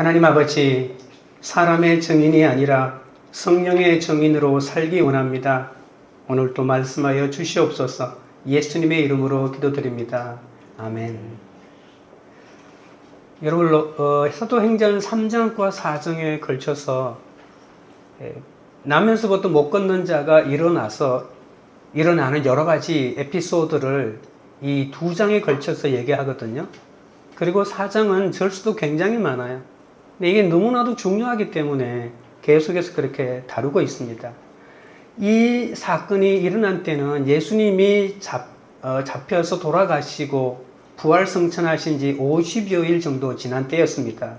하나님 아버지, 사람의 증인이 아니라 성령의 증인으로 살기 원합니다. 오늘도 말씀하여 주시옵소서. 예수님의 이름으로 기도드립니다. 아멘. 여러분, 사도행전 3장과 4장에 걸쳐서 나면서부터 못 걷는 자가 일어나는 여러 가지 에피소드를 이 두 장에 걸쳐서 얘기하거든요. 그리고 4장은 절수도 굉장히 많아요. 근데 이게 너무나도 중요하기 때문에 계속해서 그렇게 다루고 있습니다. 이 사건이 일어난 때는 예수님이 잡혀서 돌아가시고 부활 성천하신 지 50여일 정도 지난 때였습니다.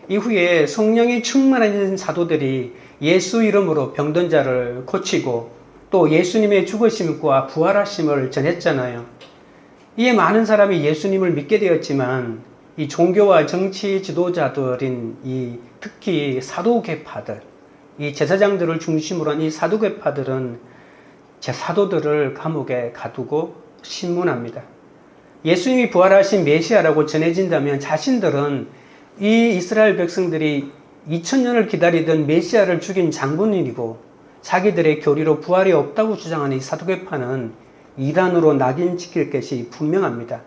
이후에 성령이 충만한 사도들이 예수 이름으로 병든 자를 고치고 또 예수님의 죽으심과 부활하심을 전했잖아요. 이에 많은 사람이 예수님을 믿게 되었지만 이 종교와 정치 지도자들인 특히 사도계파들, 이 제사장들을 중심으로 한 이 사도계파들은 사도들을 감옥에 가두고 신문합니다. 예수님이 부활하신 메시아라고 전해진다면 자신들은 이 이스라엘 백성들이 2000년을 기다리던 메시아를 죽인 장본인이고 자기들의 교리로 부활이 없다고 주장하는 이 사도계파는 이단으로 낙인 찍힐 것이 분명합니다.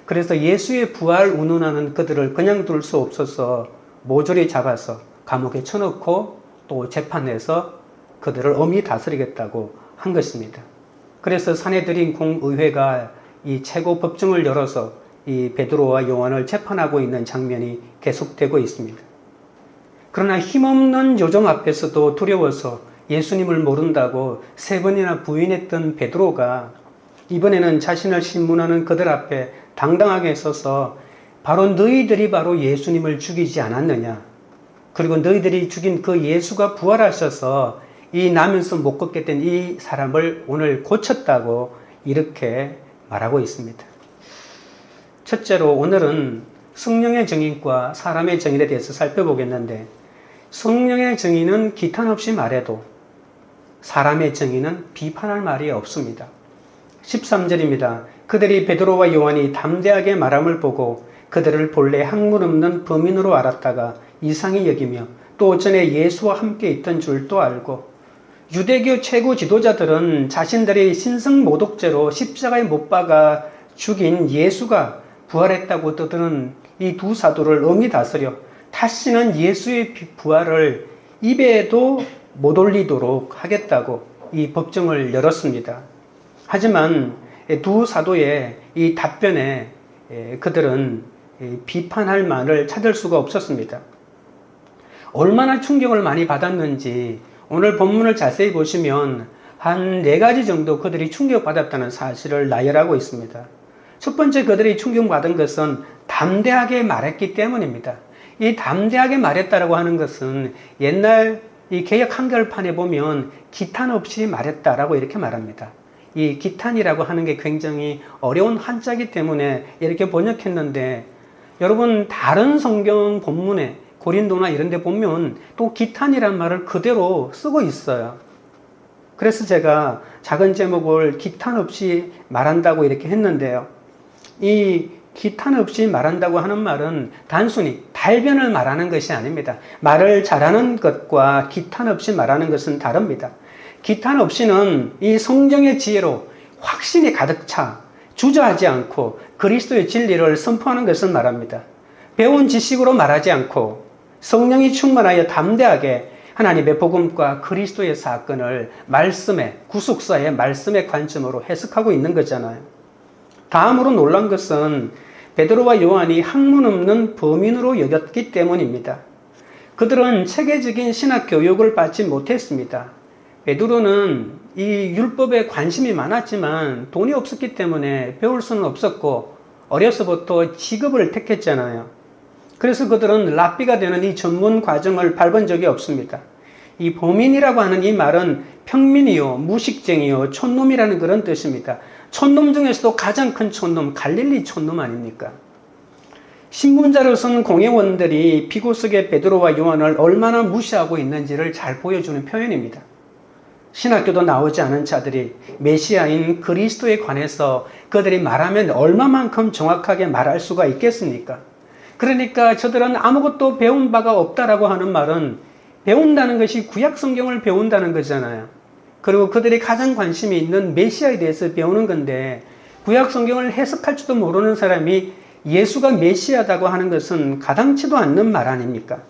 그래서 예수의 부활 운운하는 그들을 그냥 둘 수 없어서 모조리 잡아서 감옥에 쳐넣고 또 재판해서 그들을 엄히 다스리겠다고 한 것입니다. 그래서 사내들인 공의회가 이 최고 법정을 열어서 이 베드로와 요한을 재판하고 있는 장면이 계속되고 있습니다. 그러나 힘없는 요정 앞에서도 두려워서 예수님을 모른다고 3번이나 부인했던 베드로가 이번에는 자신을 신문하는 그들 앞에 당당하게 서서 바로 너희들이 바로 예수님을 죽이지 않았느냐, 그리고 너희들이 죽인 그 예수가 부활하셔서 이 나면서 못 걷게 된 이 사람을 오늘 고쳤다고 이렇게 말하고 있습니다. 첫째로 오늘은 성령의 증인과 사람의 증인에 대해서 살펴보겠는데, 성령의 증인은 기탄 없이 말해도 사람의 증인은 비판할 말이 없습니다. 13절입니다. 그들이 베드로와 요한이 담대하게 말함을 보고 그들을 본래 학문 없는 범인으로 알았다가 이상히 여기며 또 전에 예수와 함께 있던 줄도 알고, 유대교 최고 지도자들은 자신들이 신성모독죄로 십자가에 못 박아 죽인 예수가 부활했다고 떠드는 이 두 사도를 엄히 다스려 다시는 예수의 부활을 입에도 못 올리도록 하겠다고 이 법정을 열었습니다. 하지만 두 사도의 이 답변에 그들은 비판할 말을 찾을 수가 없었습니다. 얼마나 충격을 많이 받았는지 오늘 본문을 자세히 보시면 한 4가지 정도 그들이 충격받았다는 사실을 나열하고 있습니다. 첫 번째, 그들이 충격받은 것은 담대하게 말했기 때문입니다. 이 담대하게 말했다라고 하는 것은 옛날 이 개역 한글판에 보면 기탄 없이 말했다라고 이렇게 말합니다. 이 기탄이라고 하는 게 굉장히 어려운 한자이기 때문에 이렇게 번역했는데, 여러분 다른 성경 본문에 고린도나 이런 데 보면 또 기탄이란 말을 그대로 쓰고 있어요. 그래서 제가 작은 제목을 기탄 없이 말한다고 이렇게 했는데요. 이 기탄 없이 말한다고 하는 말은 단순히 달변을 말하는 것이 아닙니다. 말을 잘하는 것과 기탄 없이 말하는 것은 다릅니다. 기탄 없이는 이 성령의 지혜로 확신이 가득 차 주저하지 않고 그리스도의 진리를 선포하는 것을 말합니다. 배운 지식으로 말하지 않고 성령이 충만하여 담대하게 하나님의 복음과 그리스도의 사건을 말씀의, 구속사의 말씀의 관점으로 해석하고 있는 거잖아요. 다음으로 놀란 것은 베드로와 요한이 학문 없는 범인으로 여겼기 때문입니다. 그들은 체계적인 신학 교육을 받지 못했습니다. 베드로는 이 율법에 관심이 많았지만 돈이 없었기 때문에 배울 수는 없었고 어려서부터 직업을 택했잖아요. 그래서 그들은 랍비가 되는 이 전문 과정을 밟은 적이 없습니다. 이 범인이라고 하는 이 말은 평민이요, 무식쟁이요, 촌놈이라는 그런 뜻입니다. 촌놈 중에서도 가장 큰 촌놈, 갈릴리 촌놈 아닙니까? 신문자로 쓴 공회원들이 피고 속의 베드로와 요한을 얼마나 무시하고 있는지를 잘 보여주는 표현입니다. 신학교도 나오지 않은 자들이 메시아인 그리스도에 관해서 그들이 말하면 얼마만큼 정확하게 말할 수가 있겠습니까? 그러니까 저들은 아무것도 배운 바가 없다라고 하는 말은 배운다는 것이 구약 성경을 배운다는 거잖아요. 그리고 그들이 가장 관심이 있는 메시아에 대해서 배우는 건데 구약 성경을 해석할 줄도 모르는 사람이 예수가 메시아다고 하는 것은 가당치도 않는 말 아닙니까?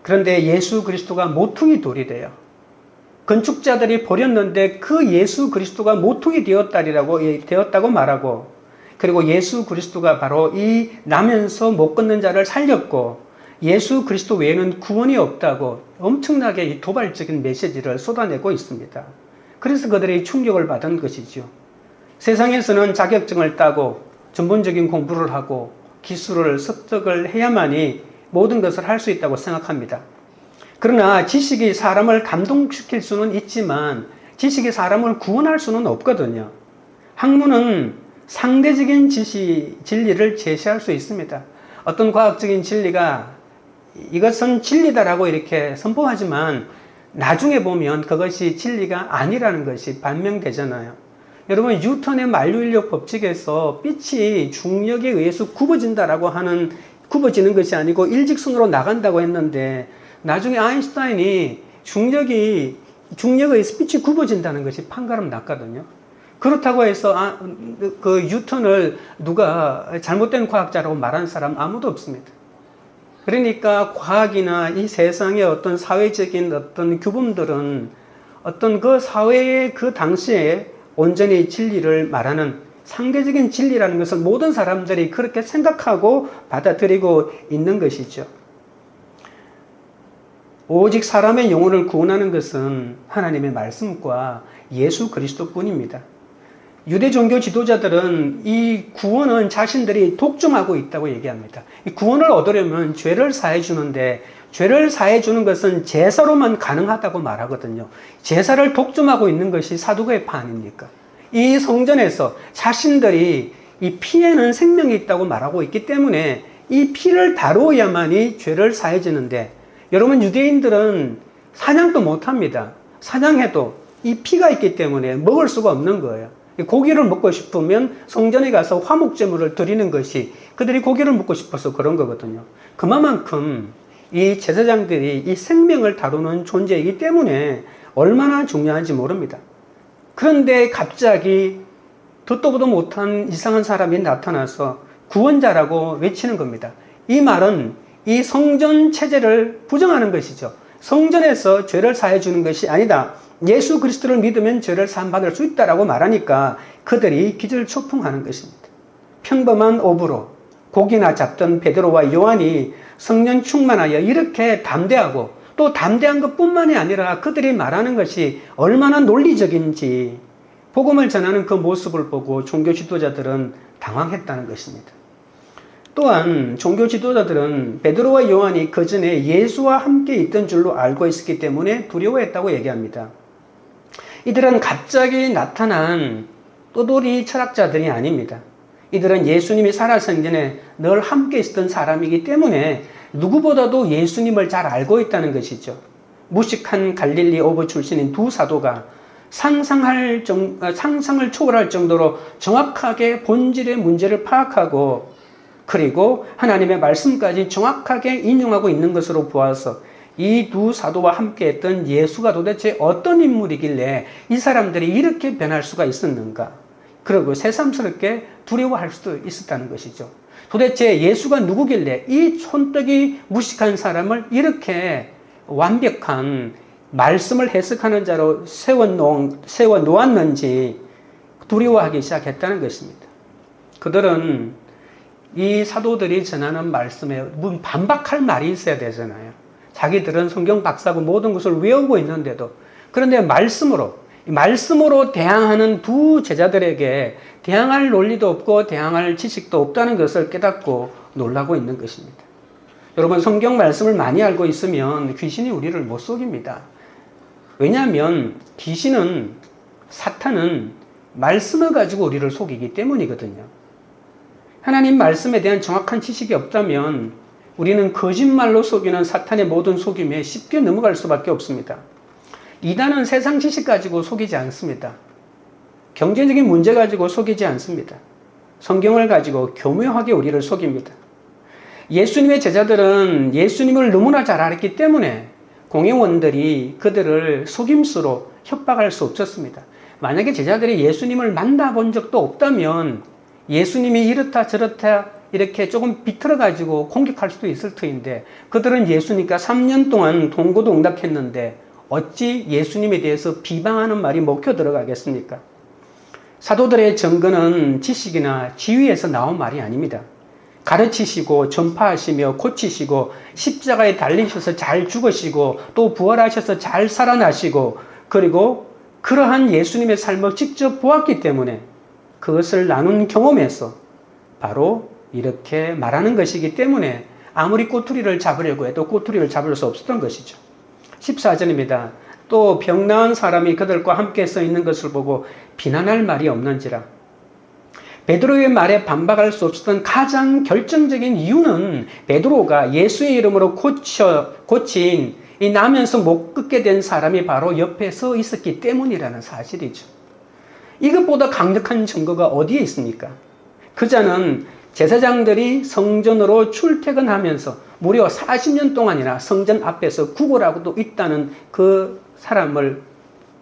그런데 예수 그리스도가 모퉁이 돌이 돼요. 건축자들이 버렸는데 그 예수 그리스도가 모퉁이 되었다고 말하고, 그리고 예수 그리스도가 바로 이 나면서 못 걷는 자를 살렸고 예수 그리스도 외에는 구원이 없다고 엄청나게 이 도발적인 메시지를 쏟아내고 있습니다. 그래서 그들이 충격을 받은 것이죠. 세상에서는 자격증을 따고 전문적인 공부를 하고 기술을 습득을 해야만이 모든 것을 할 수 있다고 생각합니다. 그러나 지식이 사람을 감동시킬 수는 있지만 지식이 사람을 구원할 수는 없거든요. 학문은 상대적인 진리를 제시할 수 있습니다. 어떤 과학적인 진리가 이것은 진리다라고 이렇게 선포하지만 나중에 보면 그것이 진리가 아니라는 것이 반명되잖아요. 여러분, 뉴턴의 만류인력 법칙에서 빛이 중력에 의해서 굽어지는 것이 아니고 일직선으로 나간다고 했는데 나중에 아인슈타인이 중력에 의해서 빛이 굽어진다는 것이 판가름 났거든요. 그렇다고 해서 그 뉴턴을 누가 잘못된 과학자라고 말하는 사람 아무도 없습니다. 그러니까 과학이나 이 세상의 어떤 사회적인 어떤 규범들은 어떤 그 사회의 그 당시에 온전히 진리를 말하는 상대적인 진리라는 것을 모든 사람들이 그렇게 생각하고 받아들이고 있는 것이죠. 오직 사람의 영혼을 구원하는 것은 하나님의 말씀과 예수 그리스도뿐입니다. 유대 종교 지도자들은 이 구원은 자신들이 독점하고 있다고 얘기합니다. 이 구원을 얻으려면 죄를 사해 주는데 죄를 사해 주는 것은 제사로만 가능하다고 말하거든요. 제사를 독점하고 있는 것이 사두개의 파 아닙니까? 이 성전에서 자신들이 이 피에는 생명이 있다고 말하고 있기 때문에 이 피를 다루어야만이 죄를 사해 주는데, 여러분, 유대인들은 사냥도 못합니다. 사냥해도 이 피가 있기 때문에 먹을 수가 없는 거예요. 고기를 먹고 싶으면 성전에 가서 화목제물을 드리는 것이 그들이 고기를 먹고 싶어서 그런 거거든요. 그만큼 이 제사장들이 이 생명을 다루는 존재이기 때문에 얼마나 중요한지 모릅니다. 그런데 갑자기 듣도 보도 못한 이상한 사람이 나타나서 구원자라고 외치는 겁니다. 이 말은 이 성전 체제를 부정하는 것이죠. 성전에서 죄를 사해 주는 것이 아니다. 예수 그리스도를 믿으면 죄를 사함받을 수 있다라고 말하니까 그들이 기절초풍하는 것입니다. 평범한 어부로 고기나 잡던 베드로와 요한이 성령 충만하여 이렇게 담대하고, 또 담대한 것뿐만이 아니라 그들이 말하는 것이 얼마나 논리적인지 복음을 전하는 그 모습을 보고 종교 지도자들은 당황했다는 것입니다. 또한 종교 지도자들은 베드로와 요한이 그 전에 예수와 함께 있던 줄로 알고 있었기 때문에 두려워했다고 얘기합니다. 이들은 갑자기 나타난 떠돌이 철학자들이 아닙니다. 이들은 예수님이 살아가신 전에 늘 함께 있었던 사람이기 때문에 누구보다도 예수님을 잘 알고 있다는 것이죠. 무식한 갈릴리 어부 출신인 두 사도가 상상을 초월할 정도로 정확하게 본질의 문제를 파악하고, 그리고 하나님의 말씀까지 정확하게 인용하고 있는 것으로 보아서 이 두 사도와 함께 했던 예수가 도대체 어떤 인물이길래 이 사람들이 이렇게 변할 수가 있었는가? 그리고 새삼스럽게 두려워할 수도 있었다는 것이죠. 도대체 예수가 누구길래 이 촌뜨기 무식한 사람을 이렇게 완벽한 말씀을 해석하는 자로 세워놓았는지 두려워하기 시작했다는 것입니다. 그들은 이 사도들이 전하는 말씀에 반박할 말이 있어야 되잖아요. 자기들은 성경 박사고 모든 것을 외우고 있는데도, 그런데 말씀으로 대항하는 두 제자들에게 대항할 논리도 없고 대항할 지식도 없다는 것을 깨닫고 놀라고 있는 것입니다. 여러분, 성경 말씀을 많이 알고 있으면 귀신이 우리를 못 속입니다. 왜냐하면 사탄은 말씀을 가지고 우리를 속이기 때문이거든요. 하나님 말씀에 대한 정확한 지식이 없다면 우리는 거짓말로 속이는 사탄의 모든 속임에 쉽게 넘어갈 수밖에 없습니다. 이단은 세상 지식 가지고 속이지 않습니다. 경제적인 문제 가지고 속이지 않습니다. 성경을 가지고 교묘하게 우리를 속입니다. 예수님의 제자들은 예수님을 너무나 잘 알았기 때문에 공회원들이 그들을 속임수로 협박할 수 없었습니다. 만약에 제자들이 예수님을 만나본 적도 없다면 예수님이 이렇다 저렇다 이렇게 조금 비틀어가지고 공격할 수도 있을 터인데 그들은 예수님과 3년 동안 동고동락했는데 어찌 예수님에 대해서 비방하는 말이 먹혀 들어가겠습니까? 사도들의 증거는 지식이나 지위에서 나온 말이 아닙니다. 가르치시고 전파하시며 고치시고 십자가에 달리셔서 잘 죽으시고 또 부활하셔서 잘 살아나시고 그리고 그러한 예수님의 삶을 직접 보았기 때문에 그것을 나눈 경험에서 바로 이렇게 말하는 것이기 때문에 아무리 꼬투리를 잡으려고 해도 꼬투리를 잡을 수 없었던 것이죠. 14절입니다. 또 병 나은 사람이 그들과 함께 서 있는 것을 보고 비난할 말이 없는지라. 베드로의 말에 반박할 수 없었던 가장 결정적인 이유는 베드로가 예수의 이름으로 고친 이 나면서 못 긋게 된 사람이 바로 옆에 서 있었기 때문이라는 사실이죠. 이것보다 강력한 증거가 어디에 있습니까? 그자는 제사장들이 성전으로 출퇴근하면서 무려 40년 동안이나 성전 앞에서 구걸하고도 있다는 그 사람을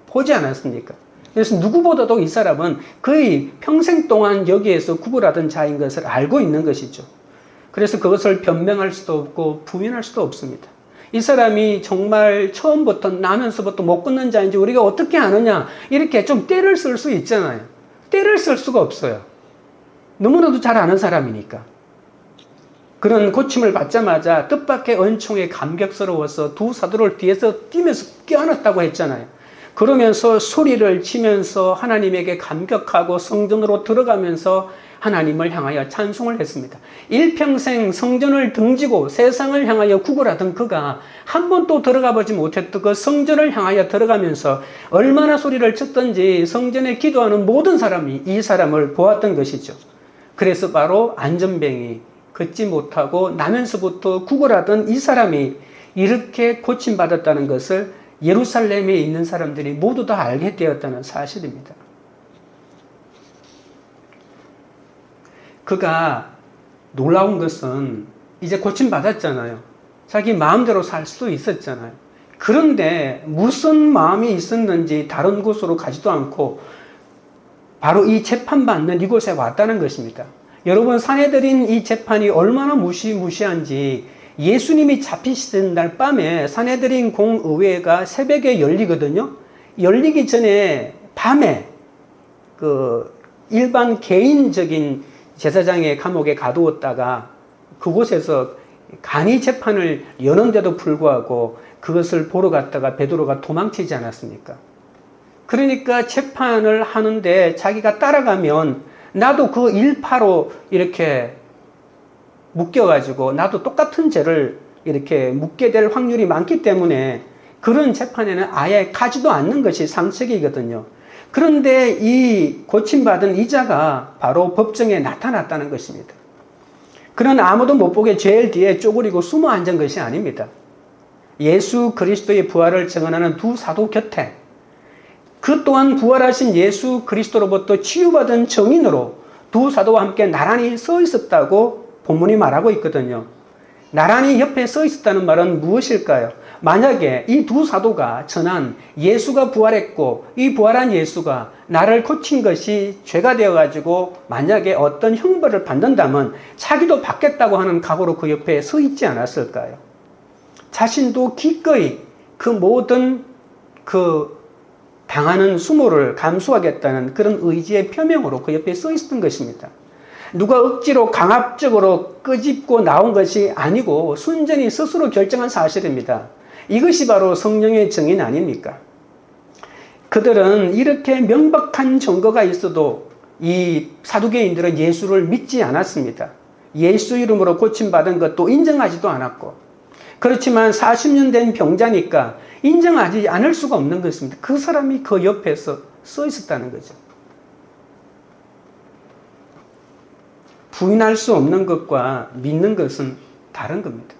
보지 않았습니까? 그래서 누구보다도 이 사람은 거의 평생 동안 여기에서 구걸하던 자인 것을 알고 있는 것이죠. 그래서 그것을 변명할 수도 없고 부인할 수도 없습니다. 이 사람이 정말 처음부터 나면서부터 못 끊는 자인지 우리가 어떻게 아느냐 이렇게 좀 떼를 쓸 수 있잖아요. 떼를 쓸 수가 없어요. 너무나도 잘 아는 사람이니까. 그런 고침을 받자마자 뜻밖의 은총에 감격스러워서 두 사도를 뒤에서 뛰면서 껴안았다고 했잖아요. 그러면서 소리를 치면서 하나님에게 감격하고 성전으로 들어가면서 하나님을 향하여 찬송을 했습니다. 일평생 성전을 등지고 세상을 향하여 구걸하던 그가 한 번도 들어가 보지 못했던 그 성전을 향하여 들어가면서 얼마나 소리를 쳤던지 성전에 기도하는 모든 사람이 이 사람을 보았던 것이죠. 그래서 바로 안전뱅이 걷지 못하고 나면서부터 구걸하던 이 사람이 이렇게 고침받았다는 것을 예루살렘에 있는 사람들이 모두 다 알게 되었다는 사실입니다. 그가 놀라운 것은 이제 고침받았잖아요. 자기 마음대로 살 수도 있었잖아요. 그런데 무슨 마음이 있었는지 다른 곳으로 가지도 않고 바로 이 재판받는 이곳에 왔다는 것입니다. 여러분, 산헤드린 이 재판이 얼마나 무시무시한지 예수님이 잡히시던 날 밤에 산헤드린 공의회가 새벽에 열리거든요. 열리기 전에 밤에 그 일반 개인적인 제사장의 감옥에 가두었다가 그곳에서 간이 재판을 여는데도 불구하고 그것을 보러 갔다가 베드로가 도망치지 않았습니까? 그러니까 재판을 하는데 자기가 따라가면 나도 그 일파로 이렇게 묶여가지고 나도 똑같은 죄를 이렇게 묻게 될 확률이 많기 때문에 그런 재판에는 아예 가지도 않는 것이 상책이거든요. 그런데 이 고침받은 이자가 바로 법정에 나타났다는 것입니다. 그는 아무도 못 보게 제일 뒤에 쪼그리고 숨어 앉은 것이 아닙니다. 예수 그리스도의 부활을 증언하는 두 사도 곁에 그 또한 부활하신 예수 그리스도로부터 치유받은 증인으로 두 사도와 함께 나란히 서 있었다고 본문이 말하고 있거든요. 나란히 옆에 서 있었다는 말은 무엇일까요? 만약에 이 두 사도가 전한 예수가 부활했고 이 부활한 예수가 나를 고친 것이 죄가 되어가지고 만약에 어떤 형벌을 받는다면 자기도 받겠다고 하는 각오로 그 옆에 서 있지 않았을까요? 자신도 기꺼이 그 모든 당하는 수모를 감수하겠다는 그런 의지의 표명으로 그 옆에 서 있었던 것입니다. 누가 억지로 강압적으로 끄집고 나온 것이 아니고 순전히 스스로 결정한 사실입니다. 이것이 바로 성령의 증인 아닙니까? 그들은 이렇게 명백한 증거가 있어도 이 사두개인들은 예수를 믿지 않았습니다. 예수 이름으로 고침받은 것도 인정하지도 않았고, 그렇지만 40년 된 병자니까 인정하지 않을 수가 없는 것입니다. 그 사람이 그 옆에서 서 있었다는 거죠. 부인할 수 없는 것과 믿는 것은 다른 겁니다.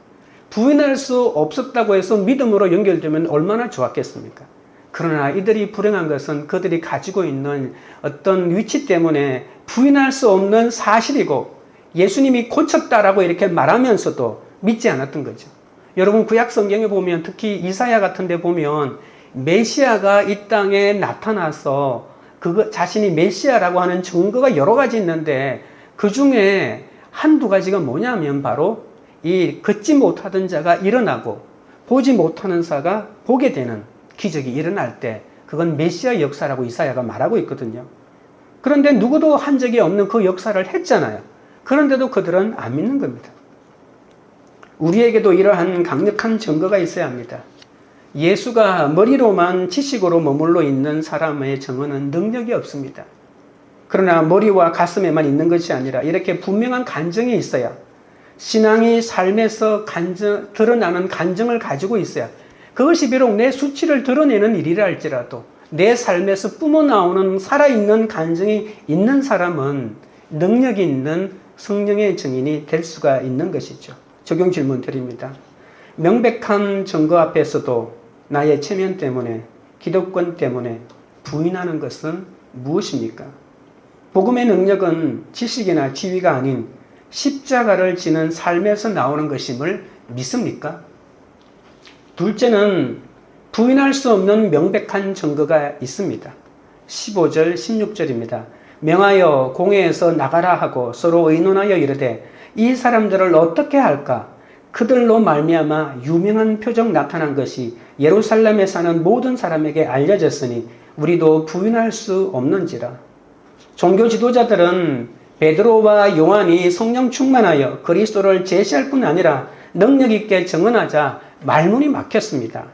부인할 수 없었다고 해서 믿음으로 연결되면 얼마나 좋았겠습니까? 그러나 이들이 불행한 것은 그들이 가지고 있는 어떤 위치 때문에 부인할 수 없는 사실이고 예수님이 고쳤다라고 이렇게 말하면서도 믿지 않았던 거죠. 여러분 구약 성경에 보면 특히 이사야 같은 데 보면 메시아가 이 땅에 나타나서 자신이 메시아라고 하는 증거가 여러 가지 있는데 그 중에 한두 가지가 뭐냐면 바로 이 걷지 못하던 자가 일어나고 보지 못하는 자가 보게 되는 기적이 일어날 때 그건 메시아 역사라고 이사야가 말하고 있거든요. 그런데 누구도 한 적이 없는 그 역사를 했잖아요. 그런데도 그들은 안 믿는 겁니다. 우리에게도 이러한 강력한 증거가 있어야 합니다. 예수가 머리로만 지식으로 머물러 있는 사람의 증언은 능력이 없습니다. 그러나 머리와 가슴에만 있는 것이 아니라 이렇게 분명한 간증이 있어야 신앙이 삶에서 드러나는 간증을 가지고 있어야 그것이 비록 내 수치를 드러내는 일이라 할지라도 내 삶에서 뿜어나오는 살아있는 간증이 있는 사람은 능력이 있는 성령의 증인이 될 수가 있는 것이죠. 적용 질문 드립니다. 명백한 증거 앞에서도 나의 체면 때문에 기득권 때문에 부인하는 것은 무엇입니까? 복음의 능력은 지식이나 지위가 아닌 십자가를 지는 삶에서 나오는 것임을 믿습니까? 둘째는 부인할 수 없는 명백한 증거가 있습니다. 15절 16절입니다. 명하여 공회에서 나가라 하고 서로 의논하여 이르되 이 사람들을 어떻게 할까? 그들로 말미암아 유명한 표적 나타난 것이 예루살렘에 사는 모든 사람에게 알려졌으니 우리도 부인할 수 없는지라. 종교 지도자들은 베드로와 요한이 성령 충만하여 그리스도를 제시할 뿐 아니라 능력 있게 증언하자 말문이 막혔습니다.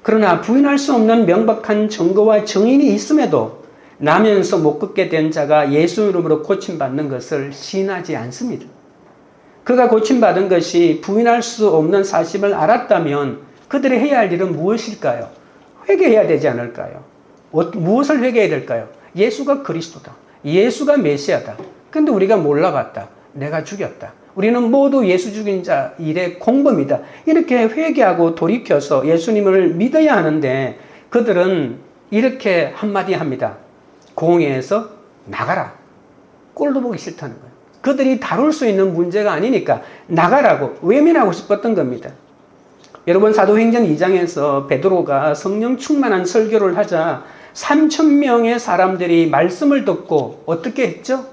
그러나 부인할 수 없는 명백한 증거와 증인이 있음에도 나면서 못 걷게 된 자가 예수 이름으로 고침받는 것을 시인하지 않습니다. 그가 고침받은 것이 부인할 수 없는 사실을 알았다면 그들이 해야 할 일은 무엇일까요? 회개해야 되지 않을까요? 무엇을 회개해야 될까요? 예수가 그리스도다. 예수가 메시아다. 근데 우리가 몰라봤다. 내가 죽였다. 우리는 모두 예수 죽인 자 일의 공범이다. 이렇게 회개하고 돌이켜서 예수님을 믿어야 하는데 그들은 이렇게 한마디 합니다. 공회에서 나가라. 꼴도 보기 싫다는 거예요. 그들이 다룰 수 있는 문제가 아니니까 나가라고 외면하고 싶었던 겁니다. 여러분 사도행전 2장에서 베드로가 성령 충만한 설교를 하자 3,000명의 사람들이 말씀을 듣고 어떻게 했죠?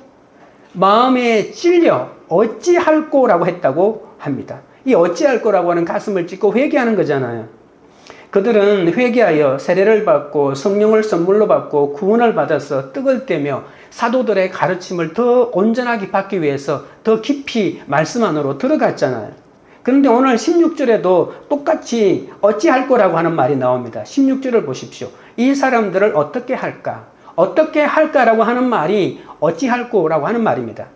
마음에 찔려 어찌할꼬라고 했다고 합니다. 이 어찌할꼬라고 하는 가슴을 찢고 회개하는 거잖아요. 그들은 회개하여 세례를 받고 성령을 선물로 받고 구원을 받아서 떡을 떼며 사도들의 가르침을 더 온전하게 받기 위해서 더 깊이 말씀 안으로 들어갔잖아요. 그런데 오늘 16절에도 똑같이 어찌할 거라고 하는 말이 나옵니다. 16절을 보십시오. 이 사람들을 어떻게 할까? 어떻게 할까라고 하는 말이 어찌할 거라고 하는 말입니다.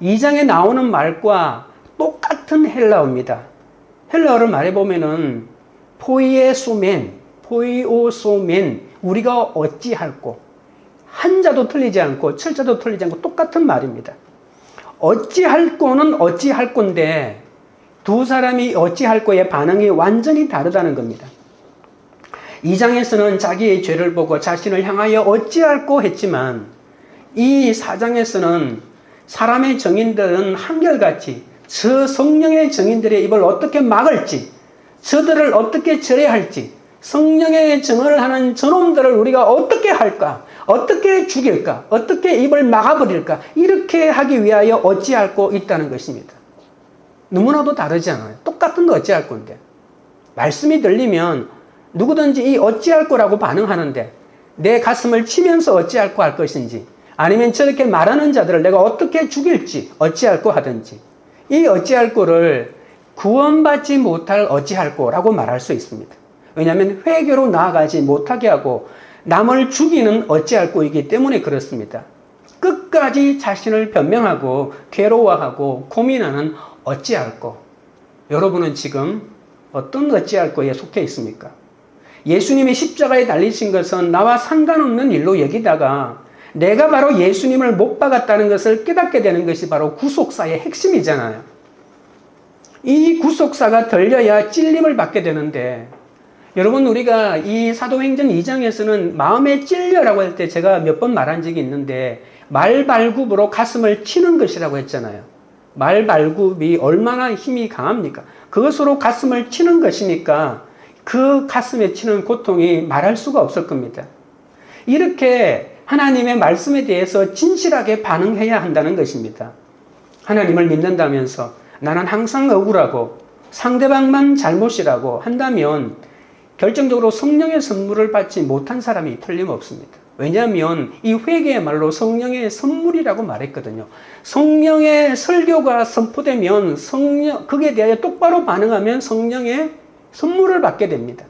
2장에 나오는 말과 똑같은 헬라어입니다. 헬라어를 말해보면은 포이오소멘, 우리가 어찌할꼬. 한자도 틀리지 않고 철자도 틀리지 않고 똑같은 말입니다. 어찌할꼬는 어찌할꼬인데 두 사람이 어찌할꼬의 반응이 완전히 다르다는 겁니다. 2장에서는 자기의 죄를 보고 자신을 향하여 어찌할꼬 했지만 이 4장에서는 사람의 증인들은 한결같이 저 성령의 증인들의 입을 어떻게 막을지 저들을 어떻게 처리할지 성령의 증언을 하는 저놈들을 우리가 어떻게 할까? 어떻게 죽일까? 어떻게 입을 막아버릴까? 이렇게 하기 위하여 어찌할꼬 있다는 것입니다. 너무나도 다르지 않아요. 똑같은 거 어찌할 건데. 말씀이 들리면 누구든지 이 어찌할 거라고 반응하는데 내 가슴을 치면서 어찌할 거 할 것인지 아니면 저렇게 말하는 자들을 내가 어떻게 죽일지 어찌할 거 하든지 이 어찌할 거를 구원받지 못할 어찌할 거라고 말할 수 있습니다. 왜냐하면 회개로 나아가지 못하게 하고 남을 죽이는 어찌할 거이기 때문에 그렇습니다. 끝까지 자신을 변명하고 괴로워하고 고민하는 어찌할 거. 여러분은 지금 어떤 어찌할 거에 속해 있습니까? 예수님이 십자가에 달리신 것은 나와 상관없는 일로 여기다가 내가 바로 예수님을 못 박았다는 것을 깨닫게 되는 것이 바로 구속사의 핵심이잖아요. 이 구속사가 들려야 찔림을 받게 되는데 여러분 우리가 이 사도행전 2장에서는 마음에 찔려라고 할 때 제가 몇 번 말한 적이 있는데 말발굽으로 가슴을 치는 것이라고 했잖아요. 말발굽이 얼마나 힘이 강합니까? 그것으로 가슴을 치는 것이니까 그 가슴에 치는 고통이 말할 수가 없을 겁니다. 이렇게 하나님의 말씀에 대해서 진실하게 반응해야 한다는 것입니다. 하나님을 믿는다면서 나는 항상 억울하고 상대방만 잘못이라고 한다면 결정적으로 성령의 선물을 받지 못한 사람이 틀림없습니다. 왜냐하면 이 회개야말로 성령의 선물이라고 말했거든요. 성령의 설교가 선포되면 그에 대하여 똑바로 반응하면 성령의 선물을 받게 됩니다.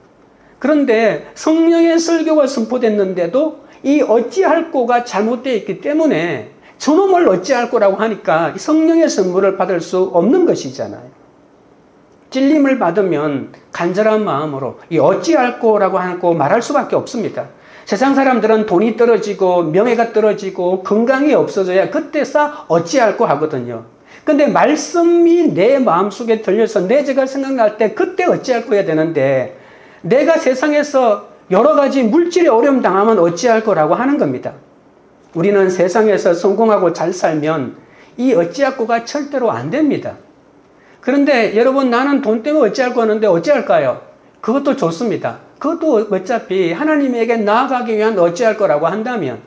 그런데 성령의 설교가 선포됐는데도 이 어찌할꼬가 잘못되어 있기 때문에 저놈을 어찌할꼬라고 하니까 성령의 선물을 받을 수 없는 것이잖아요. 찔림을 받으면 간절한 마음으로 이 어찌할꼬라고 하고 말할 수밖에 없습니다. 세상 사람들은 돈이 떨어지고 명예가 떨어지고 건강이 없어져야 그때서 어찌할꼬 하거든요. 근데 말씀이 내 마음속에 들려서 내 죄가 생각날 때 그때 어찌할꼬 해야 되는데 내가 세상에서 여러 가지 물질의 어려움 당하면 어찌할꼬라고 하는 겁니다. 우리는 세상에서 성공하고 잘 살면 이 어찌할꼬가 절대로 안 됩니다. 그런데 여러분 나는 돈 때문에 어찌할꼬 하는데 어찌할까요? 그것도 좋습니다. 그것도 어차피 하나님에게 나아가기 위한 어찌할꼬라고 한다면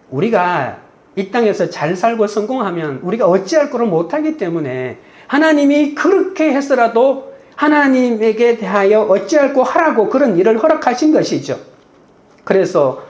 우리가 이 땅에서 잘 살고 성공하면 우리가 어찌할꼬를 못하기 때문에 하나님이 그렇게 해서라도 하나님에게 대하여 어찌할꼬 하라고 그런 일을 허락하신 것이죠. 그래서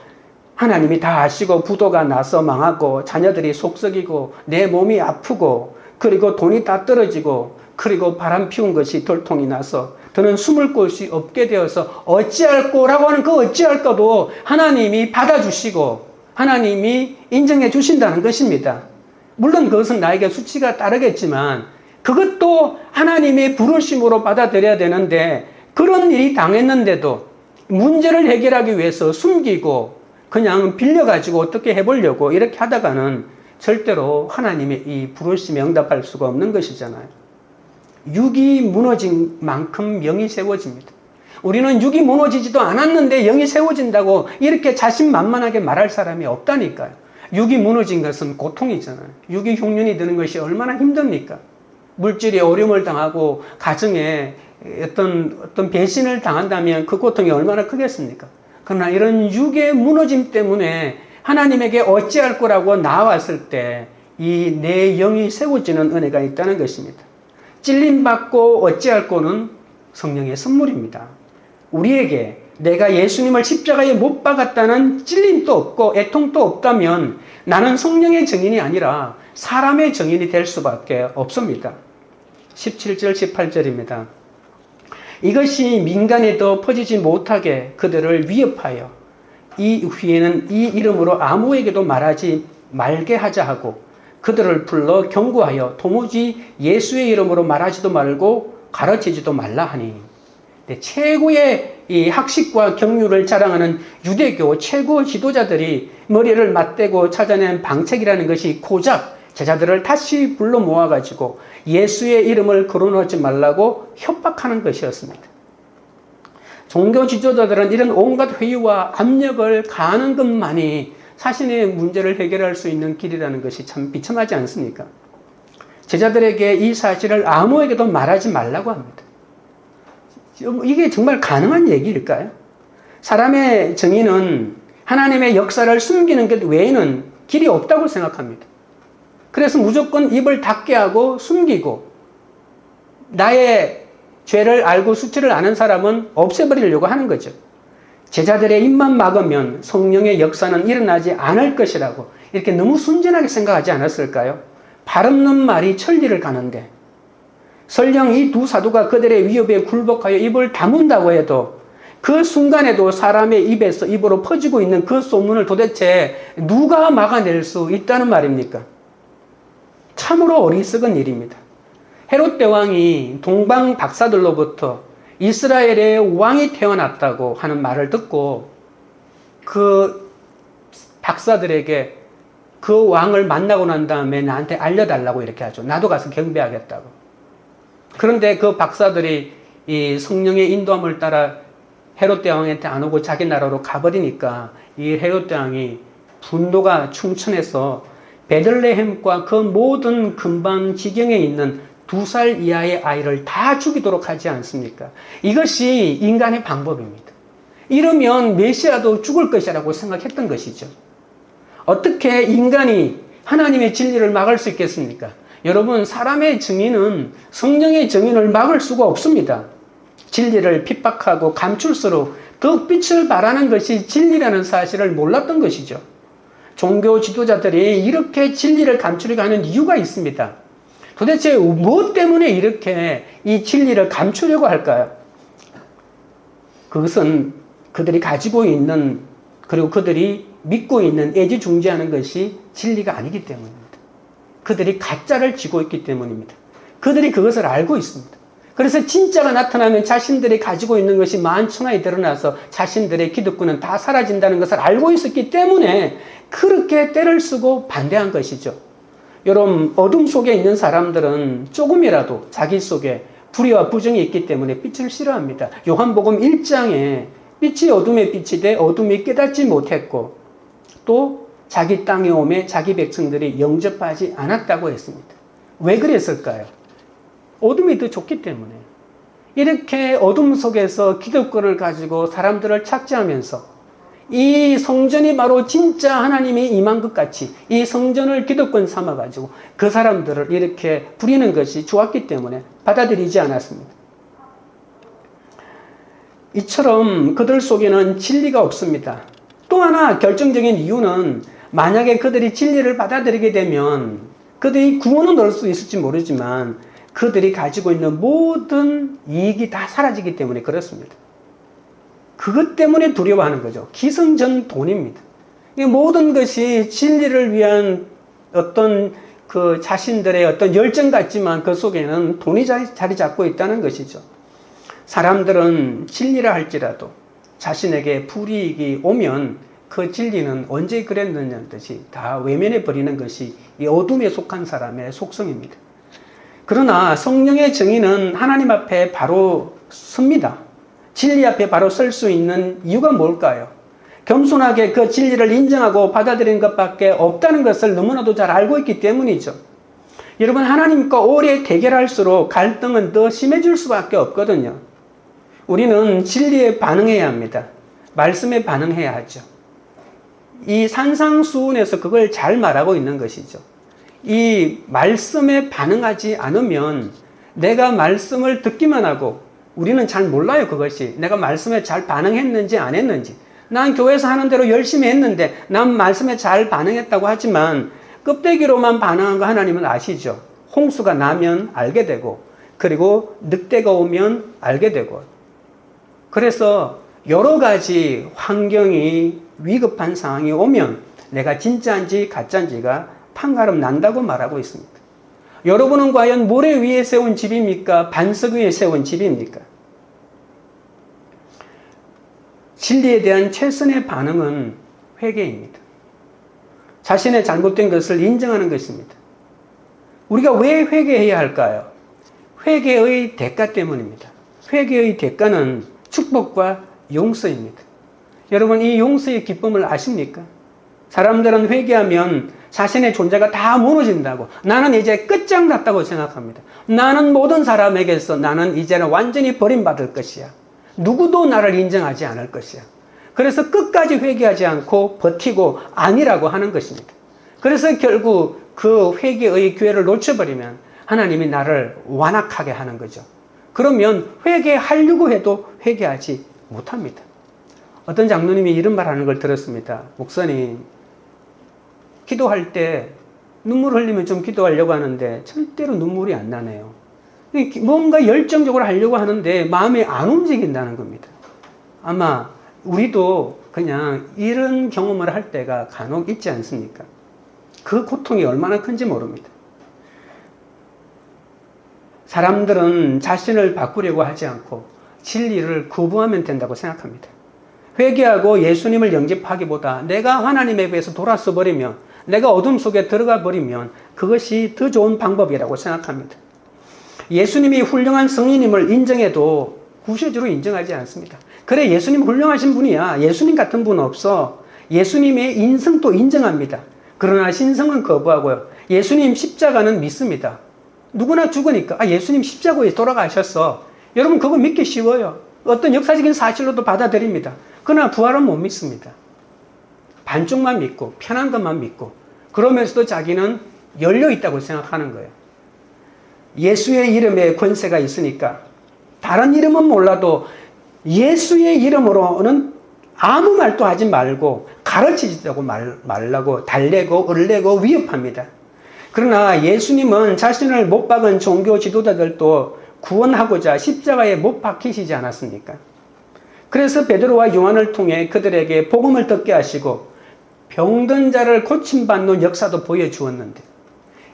하나님이 다 아시고 부도가 나서 망하고 자녀들이 속썩이고 내 몸이 아프고 그리고 돈이 다 떨어지고 그리고 바람 피운 것이 돌통이 나서 더는 숨을 곳이 없게 되어서 어찌할꼬라고 하는 그 어찌할꼬도 하나님이 받아주시고 하나님이 인정해 주신다는 것입니다. 물론 그것은 나에게 수치가 따르겠지만 그것도 하나님의 부르심으로 받아들여야 되는데 그런 일이 당했는데도 문제를 해결하기 위해서 숨기고 그냥 빌려가지고 어떻게 해보려고 이렇게 하다가는 절대로 하나님의 이 부르심에 응답할 수가 없는 것이잖아요. 육이 무너진 만큼 영이 세워집니다. 우리는 육이 무너지지도 않았는데 영이 세워진다고 이렇게 자신만만하게 말할 사람이 없다니까요. 육이 무너진 것은 고통이잖아요. 육이 흉년이 드는 것이 얼마나 힘듭니까? 물질의 어려움을 당하고 가정에 어떤 배신을 당한다면 그 고통이 얼마나 크겠습니까? 그러나 이런 육의 무너짐 때문에 하나님에게 어찌할 거라고 나왔을 때 이 내 영이 세워지는 은혜가 있다는 것입니다. 찔림받고 어찌할 거는 성령의 선물입니다. 우리에게 내가 예수님을 십자가에 못 박았다는 찔림도 없고 애통도 없다면 나는 성령의 증인이 아니라 사람의 증인이 될 수밖에 없습니다. 17절 18절입니다. 이것이 민간에 더 퍼지지 못하게 그들을 위협하여 이 후에는 이 이름으로 아무에게도 말하지 말게 하자 하고 그들을 불러 경고하여 도무지 예수의 이름으로 말하지도 말고 가르치지도 말라 하니. 최고의 이 학식과 경륜을 자랑하는 유대교 최고 지도자들이 머리를 맞대고 찾아낸 방책이라는 것이 고작 제자들을 다시 불러 모아가지고 예수의 이름을 거론하지 말라고 협박하는 것이었습니다. 종교 지도자들은 이런 온갖 회유와 압력을 가하는 것만이 자신의 문제를 해결할 수 있는 길이라는 것이 참 비참하지 않습니까? 제자들에게 이 사실을 아무에게도 말하지 말라고 합니다. 이게 정말 가능한 얘기일까요? 사람의 정의는 하나님의 역사를 숨기는 것 외에는 길이 없다고 생각합니다. 그래서 무조건 입을 닫게 하고 숨기고 나의 죄를 알고 수치를 아는 사람은 없애버리려고 하는 거죠. 제자들의 입만 막으면 성령의 역사는 일어나지 않을 것이라고 이렇게 너무 순진하게 생각하지 않았을까요? 발 없는 말이 천리를 가는데 설령 이 두 사도가 그들의 위협에 굴복하여 입을 다문다고 해도 그 순간에도 사람의 입에서 입으로 퍼지고 있는 그 소문을 도대체 누가 막아낼 수 있다는 말입니까? 참으로 어리석은 일입니다. 헤롯 대왕이 동방 박사들로부터 이스라엘의 왕이 태어났다고 하는 말을 듣고 그 박사들에게 그 왕을 만나고 난 다음에 나한테 알려달라고 이렇게 하죠. 나도 가서 경배하겠다고. 그런데 그 박사들이 이 성령의 인도함을 따라 헤롯 대왕한테 안 오고 자기 나라로 가버리니까 이 헤롯 대왕이 분노가 충천해서 베들레헴과 그 모든 근방 지경에 있는 2살 이하의 아이를 다 죽이도록 하지 않습니까? 이것이 인간의 방법입니다. 이러면 메시아도 죽을 것이라고 생각했던 것이죠. 어떻게 인간이 하나님의 진리를 막을 수 있겠습니까? 여러분, 사람의 증인은 성령의 증인을 막을 수가 없습니다. 진리를 핍박하고 감출수록 더욱 빛을 발하는 것이 진리라는 사실을 몰랐던 것이죠. 종교 지도자들이 이렇게 진리를 감추려고 하는 이유가 있습니다. 도대체 무엇 때문에 이렇게 이 진리를 감추려고 할까요? 그것은 그들이 가지고 있는, 그리고 그들이 믿고 있는 애지중지하는 것이 진리가 아니기 때문입니다. 그들이 가짜를 쥐고 있기 때문입니다. 그들이 그것을 알고 있습니다. 그래서 진짜가 나타나면 자신들이 가지고 있는 것이 만천하에 드러나서 자신들의 기득권은 다 사라진다는 것을 알고 있었기 때문에 그렇게 때를 쓰고 반대한 것이죠. 여러분, 어둠 속에 있는 사람들은 조금이라도 자기 속에 불의와 부정이 있기 때문에 빛을 싫어합니다. 요한복음 1장에 빛이 어둠의 빛이 돼 어둠이 깨닫지 못했고 또 자기 땅에 오매 자기 백성들이 영접하지 않았다고 했습니다. 왜 그랬을까요? 어둠이 더 좋기 때문에. 이렇게 어둠 속에서 기득권을 가지고 사람들을 착취하면서 이 성전이 바로 진짜 하나님이 임한 것 같이 이 성전을 기득권 삼아가지고 그 사람들을 이렇게 부리는 것이 좋았기 때문에 받아들이지 않았습니다. 이처럼 그들 속에는 진리가 없습니다. 또 하나 결정적인 이유는 만약에 그들이 진리를 받아들이게 되면 그들이 구원은 얻을 수 있을지 모르지만 그들이 가지고 있는 모든 이익이 다 사라지기 때문에 그렇습니다. 그것 때문에 두려워하는 거죠. 기승전 돈입니다. 이 모든 것이 진리를 위한 어떤 그 자신들의 어떤 열정 같지만 그 속에는 돈이 자리 잡고 있다는 것이죠. 사람들은 진리라 할지라도 자신에게 불이익이 오면 그 진리는 언제 그랬느냐는 듯이 다 외면해 버리는 것이 이 어둠에 속한 사람의 속성입니다. 그러나 성령의 증인은 하나님 앞에 바로 섭니다. 진리 앞에 바로 설 수 있는 이유가 뭘까요? 겸손하게 그 진리를 인정하고 받아들이는 것밖에 없다는 것을 너무나도 잘 알고 있기 때문이죠. 여러분, 하나님과 오래 대결할수록 갈등은 더 심해질 수밖에 없거든요. 우리는 진리에 반응해야 합니다. 말씀에 반응해야 하죠. 이 산상수훈에서 그걸 잘 말하고 있는 것이죠. 이 말씀에 반응하지 않으면 내가 말씀을 듣기만 하고 우리는 잘 몰라요. 그것이 내가 말씀에 잘 반응했는지 안 했는지. 난 교회에서 하는 대로 열심히 했는데 난 말씀에 잘 반응했다고 하지만 껍데기로만 반응한 거 하나님은 아시죠. 홍수가 나면 알게 되고 그리고 늑대가 오면 알게 되고 그래서 여러 가지 환경이 위급한 상황이 오면 내가 진짜인지 가짜인지가 판가름 난다고 말하고 있습니다. 여러분은 과연 모래 위에 세운 집입니까? 반석 위에 세운 집입니까? 진리에 대한 최선의 반응은 회개입니다. 자신의 잘못된 것을 인정하는 것입니다. 우리가 왜 회개해야 할까요? 회개의 대가 때문입니다. 회개의 대가는 축복과 용서입니다. 여러분, 이 용서의 기쁨을 아십니까? 사람들은 회개하면 자신의 존재가 다 무너진다고, 나는 이제 끝장났다고 생각합니다. 나는 모든 사람에게서 나는 이제는 완전히 버림받을 것이야. 누구도 나를 인정하지 않을 것이야. 그래서 끝까지 회개하지 않고 버티고 아니라고 하는 것입니다. 그래서 결국 그 회개의 기회를 놓쳐버리면 하나님이 나를 완악하게 하는 거죠. 그러면 회개하려고 해도 회개하지 못합니다. 어떤 장로님이 이런 말 하는 걸 들었습니다. 목사님, 기도할 때 눈물 흘리면 좀 기도하려고 하는데 절대로 눈물이 안 나네요. 뭔가 열정적으로 하려고 하는데 마음이 안 움직인다는 겁니다. 아마 우리도 그냥 이런 경험을 할 때가 간혹 있지 않습니까? 그 고통이 얼마나 큰지 모릅니다. 사람들은 자신을 바꾸려고 하지 않고 진리를 거부하면 된다고 생각합니다. 회개하고 예수님을 영접하기보다 내가 하나님에 비해서 돌아서 버리면, 내가 어둠 속에 들어가 버리면 그것이 더 좋은 방법이라고 생각합니다. 예수님이 훌륭한 성인임을 인정해도 구세주로 인정하지 않습니다. 그래, 예수님 훌륭하신 분이야. 예수님 같은 분 없어. 예수님의 인성도 인정합니다. 그러나 신성은 거부하고요. 예수님 십자가는 믿습니다. 누구나 죽으니까 예수님 십자가에 돌아가셨어. 여러분 그거 믿기 쉬워요. 어떤 역사적인 사실로도 받아들입니다. 그러나 부활은 못 믿습니다. 반쪽만 믿고 편한 것만 믿고 그러면서도 자기는 열려 있다고 생각하는 거예요. 예수의 이름에 권세가 있으니까 다른 이름은 몰라도 예수의 이름으로는 아무 말도 하지 말고 가르치지도 말라고 달래고 을래고 위협합니다. 그러나 예수님은 자신을 못 박은 종교 지도자들도 구원하고자 십자가에 못 박히시지 않았습니까? 그래서 베드로와 요한을 통해 그들에게 복음을 듣게 하시고 병든 자를 고침받는 역사도 보여주었는데,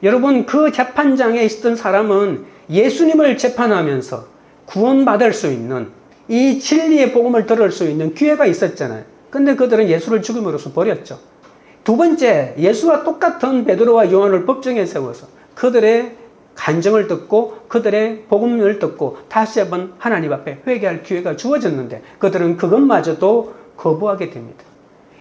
여러분 그 재판장에 있었던 사람은 예수님을 재판하면서 구원받을 수 있는 이 진리의 복음을 들을 수 있는 기회가 있었잖아요. 근데 그들은 예수를 죽음으로써 버렸죠. 두 번째, 예수와 똑같은 베드로와 요한을 법정에 세워서 그들의 간증을 듣고 그들의 복음을 듣고 다시 한번 하나님 앞에 회개할 기회가 주어졌는데 그들은 그것마저도 거부하게 됩니다.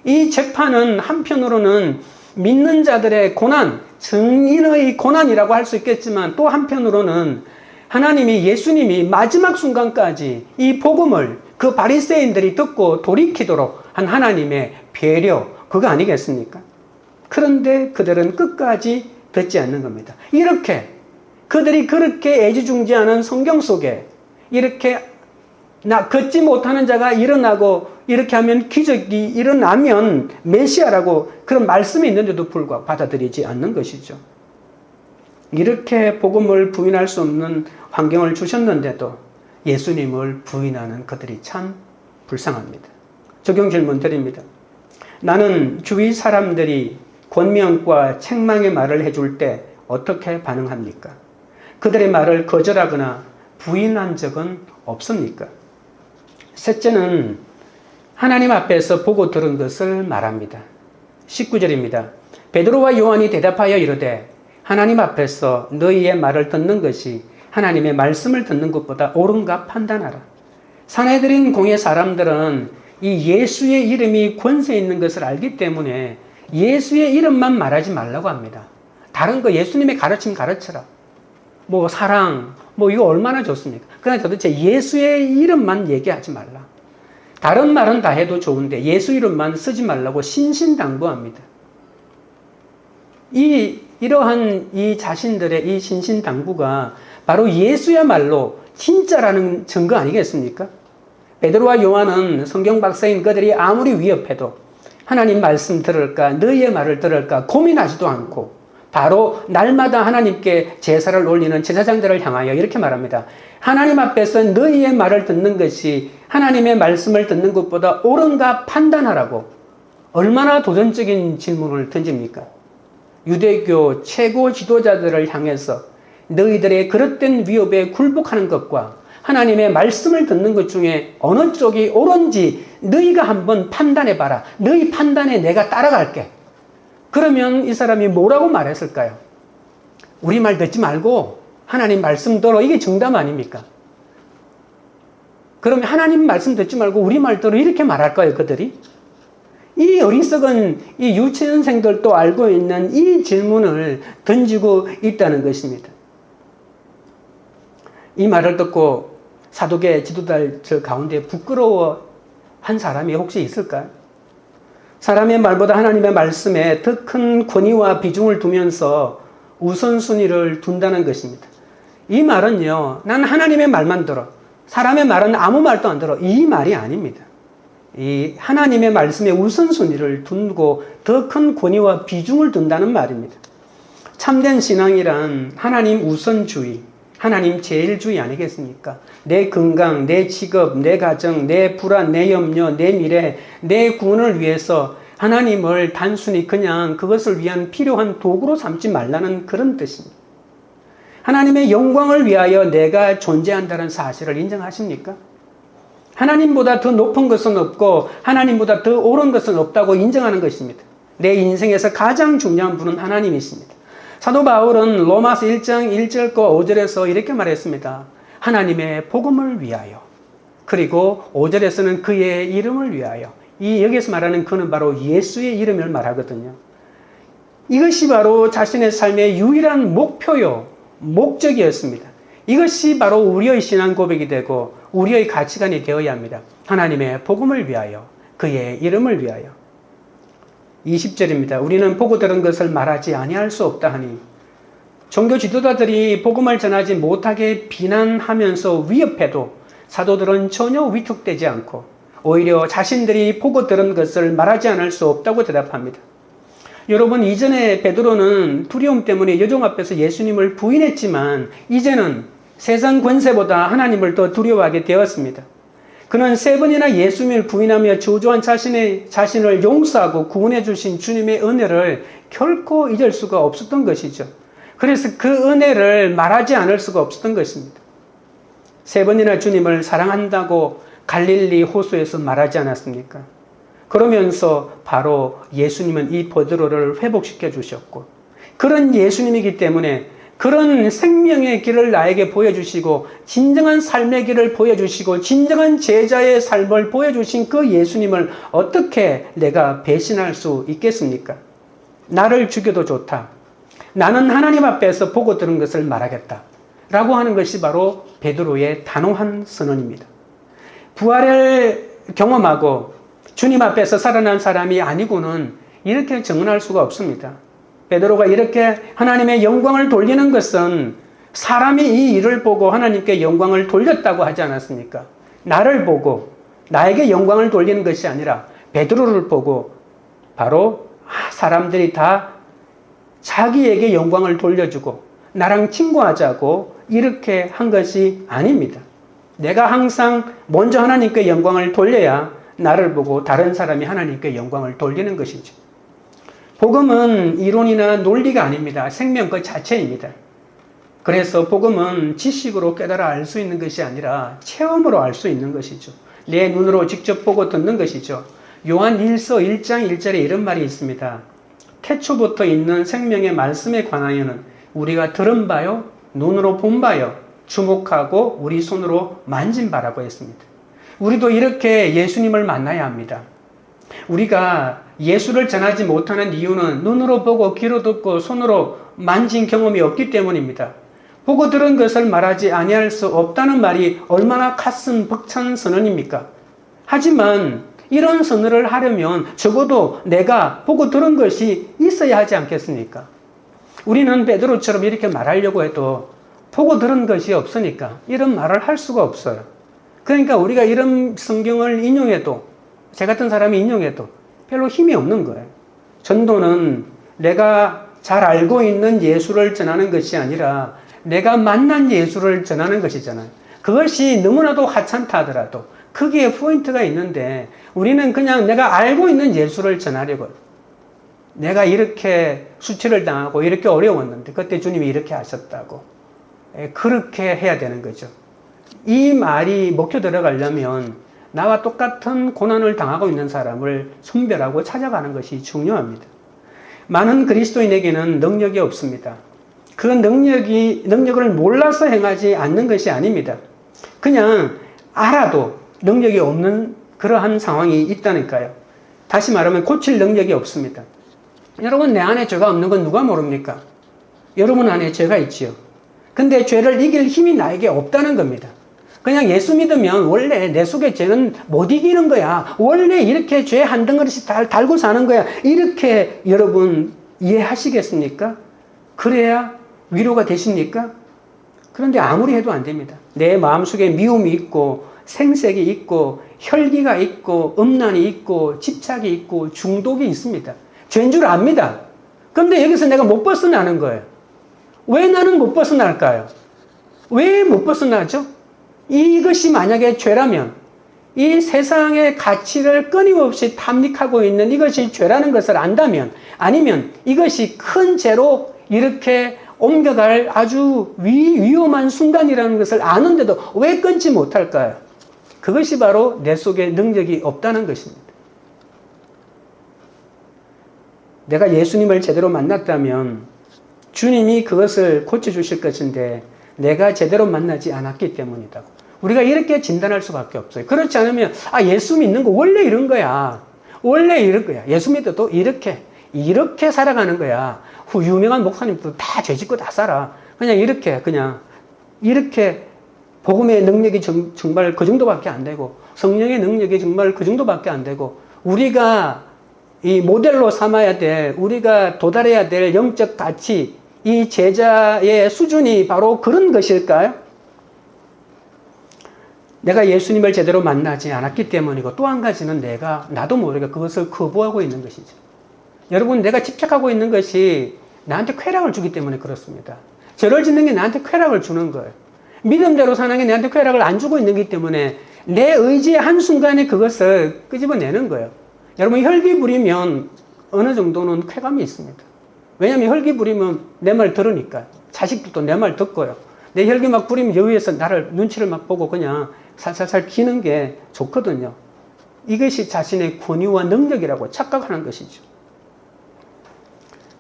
이 재판은 한편으로는 믿는 자들의 고난, 증인의 고난이라고 할 수 있겠지만 또 한편으로는 하나님이 예수님이 마지막 순간까지 이 복음을 그 바리새인들이 듣고 돌이키도록 한 하나님의 배려, 그거 아니겠습니까? 그런데 그들은 끝까지 듣지 않는 겁니다. 이렇게 그들이 그렇게 애지중지하는 성경 속에 이렇게 걷지 못하는 자가 일어나고 이렇게 하면 기적이 일어나면 메시아라고 그런 말씀이 있는데도 불구하고 받아들이지 않는 것이죠. 이렇게 복음을 부인할 수 없는 환경을 주셨는데도 예수님을 부인하는 그들이 참 불쌍합니다. 적용 질문 드립니다. 나는 주위 사람들이 권면과 책망의 말을 해줄 때 어떻게 반응합니까? 그들의 말을 거절하거나 부인한 적은 없습니까? 셋째는 하나님 앞에서 보고 들은 것을 말합니다. 19절입니다. 베드로와 요한이 대답하여 이르되 하나님 앞에서 너희의 말을 듣는 것이 하나님의 말씀을 듣는 것보다 옳은가 판단하라. 산헤드린 공의 사람들은 이 예수의 이름이 권세 있는 것을 알기 때문에 예수의 이름만 말하지 말라고 합니다. 다른 거 예수님의 가르침 가르쳐라. 뭐 사랑, 뭐 이거 얼마나 좋습니까? 그러나 도대체 예수의 이름만 얘기하지 말라. 다른 말은 다 해도 좋은데 예수 이름만 쓰지 말라고 신신당부합니다. 이러한 이 자신들의 이 신신당부가 바로 예수야말로 진짜라는 증거 아니겠습니까? 베드로와 요한은 성경 박사인 그들이 아무리 위협해도 하나님 말씀 들을까, 너희의 말을 들을까 고민하지도 않고 바로 날마다 하나님께 제사를 올리는 제사장들을 향하여 이렇게 말합니다. 하나님 앞에서 너희의 말을 듣는 것이 하나님의 말씀을 듣는 것보다 옳은가 판단하라고 얼마나 도전적인 질문을 던집니까? 유대교 최고 지도자들을 향해서 너희들의 그릇된 위협에 굴복하는 것과 하나님의 말씀을 듣는 것 중에 어느 쪽이 옳은지 너희가 한번 판단해봐라. 너희 판단에 내가 따라갈게. 그러면 이 사람이 뭐라고 말했을까요? 우리 말 듣지 말고 하나님 말씀 들어. 이게 정답 아닙니까? 그러면 하나님 말씀 듣지 말고 우리 말 들어 이렇게 말할까요, 그들이? 이 어리석은 이 유치원생들도 알고 있는 이 질문을 던지고 있다는 것입니다. 이 말을 듣고 사도계 지도자들 가운데 부끄러워한 사람이 혹시 있을까요? 사람의 말보다 하나님의 말씀에 더 큰 권위와 비중을 두면서 우선순위를 둔다는 것입니다. 이 말은요, 난 하나님의 말만 들어. 사람의 말은 아무 말도 안 들어. 이 말이 아닙니다. 이 하나님의 말씀에 우선순위를 두고 더 큰 권위와 비중을 둔다는 말입니다. 참된 신앙이란 하나님 우선주의, 하나님 제일주의 아니겠습니까? 내 건강, 내 직업, 내 가정, 내 불안, 내 염려, 내 미래, 내 구원을 위해서 하나님을 단순히 그냥 그것을 위한 필요한 도구로 삼지 말라는 그런 뜻입니다. 하나님의 영광을 위하여 내가 존재한다는 사실을 인정하십니까? 하나님보다 더 높은 것은 없고 하나님보다 더 옳은 것은 없다고 인정하는 것입니다. 내 인생에서 가장 중요한 분은 하나님이십니다. 사도 바울은 로마서 1장 1절과 5절에서 이렇게 말했습니다. 하나님의 복음을 위하여. 그리고 5절에서는 그의 이름을 위하여. 여기서 말하는 그는 바로 예수의 이름을 말하거든요. 이것이 바로 자신의 삶의 유일한 목표요, 목적이었습니다. 이것이 바로 우리의 신앙 고백이 되고 우리의 가치관이 되어야 합니다. 하나님의 복음을 위하여, 그의 이름을 위하여. 20절입니다. 우리는 보고 들은 것을 말하지 아니할 수 없다 하니, 종교 지도자들이 복음을 전하지 못하게 비난하면서 위협해도 사도들은 전혀 위축되지 않고 오히려 자신들이 보고 들은 것을 말하지 않을 수 없다고 대답합니다. 여러분, 이전에 베드로는 두려움 때문에 여종 앞에서 예수님을 부인했지만 이제는 세상 권세보다 하나님을 더 두려워하게 되었습니다. 그는 3번이나 예수님을 부인하며 저주한 자신을 용서하고 구원해 주신 주님의 은혜를 결코 잊을 수가 없었던 것이죠. 그래서 그 은혜를 말하지 않을 수가 없었던 것입니다. 3번이나 주님을 사랑한다고 갈릴리 호수에서 말하지 않았습니까? 그러면서 바로 예수님은 이 베드로를 회복시켜 주셨고, 그런 예수님이기 때문에 그런 생명의 길을 나에게 보여주시고 진정한 삶의 길을 보여주시고 진정한 제자의 삶을 보여주신 그 예수님을 어떻게 내가 배신할 수 있겠습니까? 나를 죽여도 좋다. 나는 하나님 앞에서 보고 들은 것을 말하겠다. 라고 하는 것이 바로 베드로의 단호한 선언입니다. 부활을 경험하고 주님 앞에서 살아난 사람이 아니고는 이렇게 증언할 수가 없습니다. 베드로가 이렇게 하나님의 영광을 돌리는 것은 사람이 이 일을 보고 하나님께 영광을 돌렸다고 하지 않았습니까? 나를 보고 나에게 영광을 돌리는 것이 아니라 베드로를 보고 바로 사람들이 다 자기에게 영광을 돌려주고 나랑 친구하자고 이렇게 한 것이 아닙니다. 내가 항상 먼저 하나님께 영광을 돌려야 나를 보고 다른 사람이 하나님께 영광을 돌리는 것이죠. 복음은 이론이나 논리가 아닙니다. 생명 그 자체입니다. 그래서 복음은 지식으로 깨달아 알 수 있는 것이 아니라 체험으로 알 수 있는 것이죠. 내 눈으로 직접 보고 듣는 것이죠. 요한 1서 1장 1절에 이런 말이 있습니다. 태초부터 있는 생명의 말씀에 관하여는 우리가 들은 바요, 눈으로 본 바요, 주목하고 우리 손으로 만진 바라고 했습니다. 우리도 이렇게 예수님을 만나야 합니다. 우리가 예수를 전하지 못하는 이유는 눈으로 보고 귀로 듣고 손으로 만진 경험이 없기 때문입니다. 보고 들은 것을 말하지 아니할 수 없다는 말이 얼마나 가슴 벅찬 선언입니까? 하지만 이런 선언을 하려면 적어도 내가 보고 들은 것이 있어야 하지 않겠습니까? 우리는 베드로처럼 이렇게 말하려고 해도 보고 들은 것이 없으니까 이런 말을 할 수가 없어요. 그러니까 우리가 이런 성경을 인용해도, 제 같은 사람이 인용해도 별로 힘이 없는 거예요. 전도는 내가 잘 알고 있는 예수를 전하는 것이 아니라 내가 만난 예수를 전하는 것이잖아요. 그것이 너무나도 하찮다 하더라도 거기에 포인트가 있는데 우리는 그냥 내가 알고 있는 예수를 전하려고, 내가 이렇게 수치를 당하고 이렇게 어려웠는데 그때 주님이 이렇게 하셨다고, 그렇게 해야 되는 거죠. 이 말이 먹혀 들어가려면 나와 똑같은 고난을 당하고 있는 사람을 선별하고 찾아가는 것이 중요합니다. 많은 그리스도인에게는 능력이 없습니다. 그 능력을 몰라서 행하지 않는 것이 아닙니다. 그냥 알아도 능력이 없는 그러한 상황이 있다니까요. 다시 말하면 고칠 능력이 없습니다. 여러분, 내 안에 죄가 없는 건 누가 모릅니까? 여러분 안에 죄가 있지요. 근데 죄를 이길 힘이 나에게 없다는 겁니다. 그냥 예수 믿으면 원래 내 속에 죄는 못 이기는 거야. 원래 이렇게 죄 한 덩어리씩 달고 사는 거야. 이렇게 여러분 이해하시겠습니까? 그래야 위로가 되십니까? 그런데 아무리 해도 안 됩니다. 내 마음속에 미움이 있고 생색이 있고 혈기가 있고 음란이 있고 집착이 있고 중독이 있습니다. 죄인 줄 압니다. 그런데 여기서 내가 못 벗어나는 거예요. 왜 나는 못 벗어날까요? 왜 못 벗어나죠? 이것이 만약에 죄라면, 이 세상의 가치를 끊임없이 탐닉하고 있는 이것이 죄라는 것을 안다면, 아니면 이것이 큰 죄로 이렇게 옮겨갈 아주 위험한 순간이라는 것을 아는데도 왜 끊지 못할까요? 그것이 바로 내 속에 능력이 없다는 것입니다. 내가 예수님을 제대로 만났다면 주님이 그것을 고쳐주실 것인데 내가 제대로 만나지 않았기 때문이다. 우리가 이렇게 진단할 수밖에 없어요. 그렇지 않으면 예수 믿는 거 원래 이런 거야. 원래 이런 거야. 예수 믿어도 이렇게 이렇게 살아가는 거야. 유명한 목사님도 다 죄짓고 다 살아. 그냥 이렇게 복음의 능력이 정말 그 정도밖에 안 되고, 성령의 능력이 정말 그 정도밖에 안 되고, 우리가 이 모델로 삼아야 될, 우리가 도달해야 될 영적 가치, 이 제자의 수준이 바로 그런 것일까요? 내가 예수님을 제대로 만나지 않았기 때문이고, 또 한 가지는 나도 모르게 그것을 거부하고 있는 것이죠. 여러분, 내가 집착하고 있는 것이 나한테 쾌락을 주기 때문에 그렇습니다. 죄를 짓는 게 나한테 쾌락을 주는 거예요. 믿음대로 사는 게 나한테 쾌락을 안 주고 있는 기 때문에 내 의지의 한순간에 그것을 끄집어내는 거예요. 여러분, 혈기 부리면 어느 정도는 쾌감이 있습니다. 왜냐하면 혈기 부리면 내 말 들으니까. 자식들도 내 말 듣고요. 내 혈기 막 부리면 여기에서 나를 눈치를 막 보고 그냥 살살살 기는 게 좋거든요. 이것이 자신의 권위와 능력이라고 착각하는 것이죠.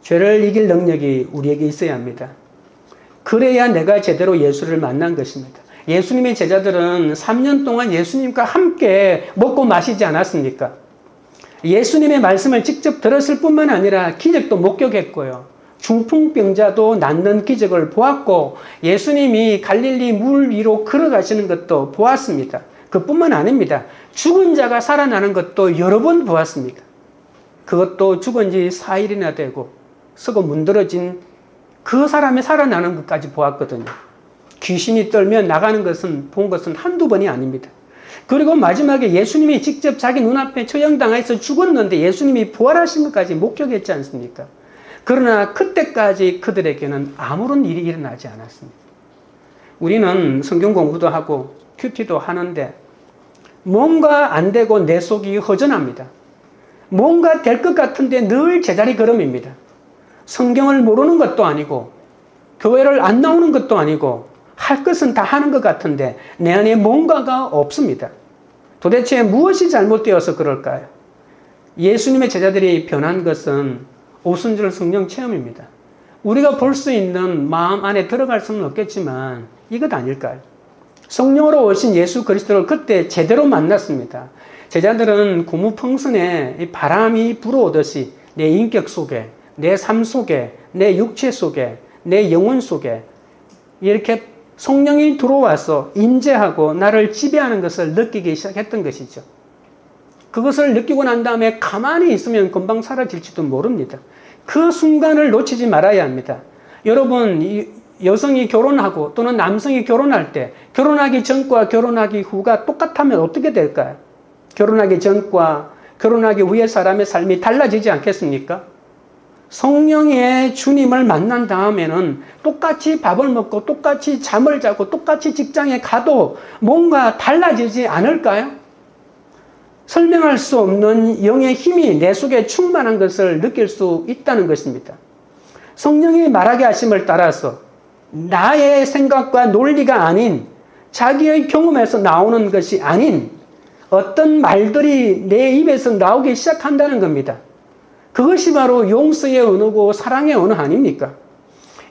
죄를 이길 능력이 우리에게 있어야 합니다. 그래야 내가 제대로 예수를 만난 것입니다. 예수님의 제자들은 3년 동안 예수님과 함께 먹고 마시지 않았습니까? 예수님의 말씀을 직접 들었을 뿐만 아니라 기적도 목격했고요. 중풍병자도 낫는 기적을 보았고, 예수님이 갈릴리 물 위로 걸어가시는 것도 보았습니다. 그뿐만 아닙니다. 죽은 자가 살아나는 것도 여러 번 보았습니다. 그것도 죽은 지 4일이나 되고 썩어 문드러진 그 사람이 살아나는 것까지 보았거든요. 귀신이 떨면 나가는 것은 본 것은 한두 번이 아닙니다. 그리고 마지막에 예수님이 직접 자기 눈앞에 처형당해서 죽었는데 예수님이 부활하신 것까지 목격했지 않습니까? 그러나 그때까지 그들에게는 아무런 일이 일어나지 않았습니다. 우리는 성경 공부도 하고 큐티도 하는데 뭔가 안 되고 내 속이 허전합니다. 뭔가 될 것 같은데 늘 제자리 걸음입니다. 성경을 모르는 것도 아니고 교회를 안 나오는 것도 아니고 할 것은 다 하는 것 같은데 내 안에 뭔가가 없습니다. 도대체 무엇이 잘못되어서 그럴까요? 예수님의 제자들이 변한 것은 오순절 성령 체험입니다. 우리가 볼 수 있는 마음 안에 들어갈 수는 없겠지만 이것 아닐까요? 성령으로 오신 예수 그리스도를 그때 제대로 만났습니다. 제자들은 고무펑선에 바람이 불어오듯이 내 인격 속에, 내 삶 속에, 내 육체 속에, 내 영혼 속에 이렇게 성령이 들어와서 임재하고 나를 지배하는 것을 느끼기 시작했던 것이죠. 그것을 느끼고 난 다음에 가만히 있으면 금방 사라질지도 모릅니다. 그 순간을 놓치지 말아야 합니다. 여러분, 여성이 결혼하고 또는 남성이 결혼할 때 결혼하기 전과 결혼하기 후가 똑같다면 어떻게 될까요? 결혼하기 전과 결혼하기 후의 사람의 삶이 달라지지 않겠습니까? 성령의 주님을 만난 다음에는 똑같이 밥을 먹고 똑같이 잠을 자고 똑같이 직장에 가도 뭔가 달라지지 않을까요? 설명할 수 없는 영의 힘이 내 속에 충만한 것을 느낄 수 있다는 것입니다. 성령이 말하게 하심을 따라서 나의 생각과 논리가 아닌 자기의 경험에서 나오는 것이 아닌 어떤 말들이 내 입에서 나오기 시작한다는 겁니다. 그것이 바로 용서의 언어고 사랑의 언어 아닙니까?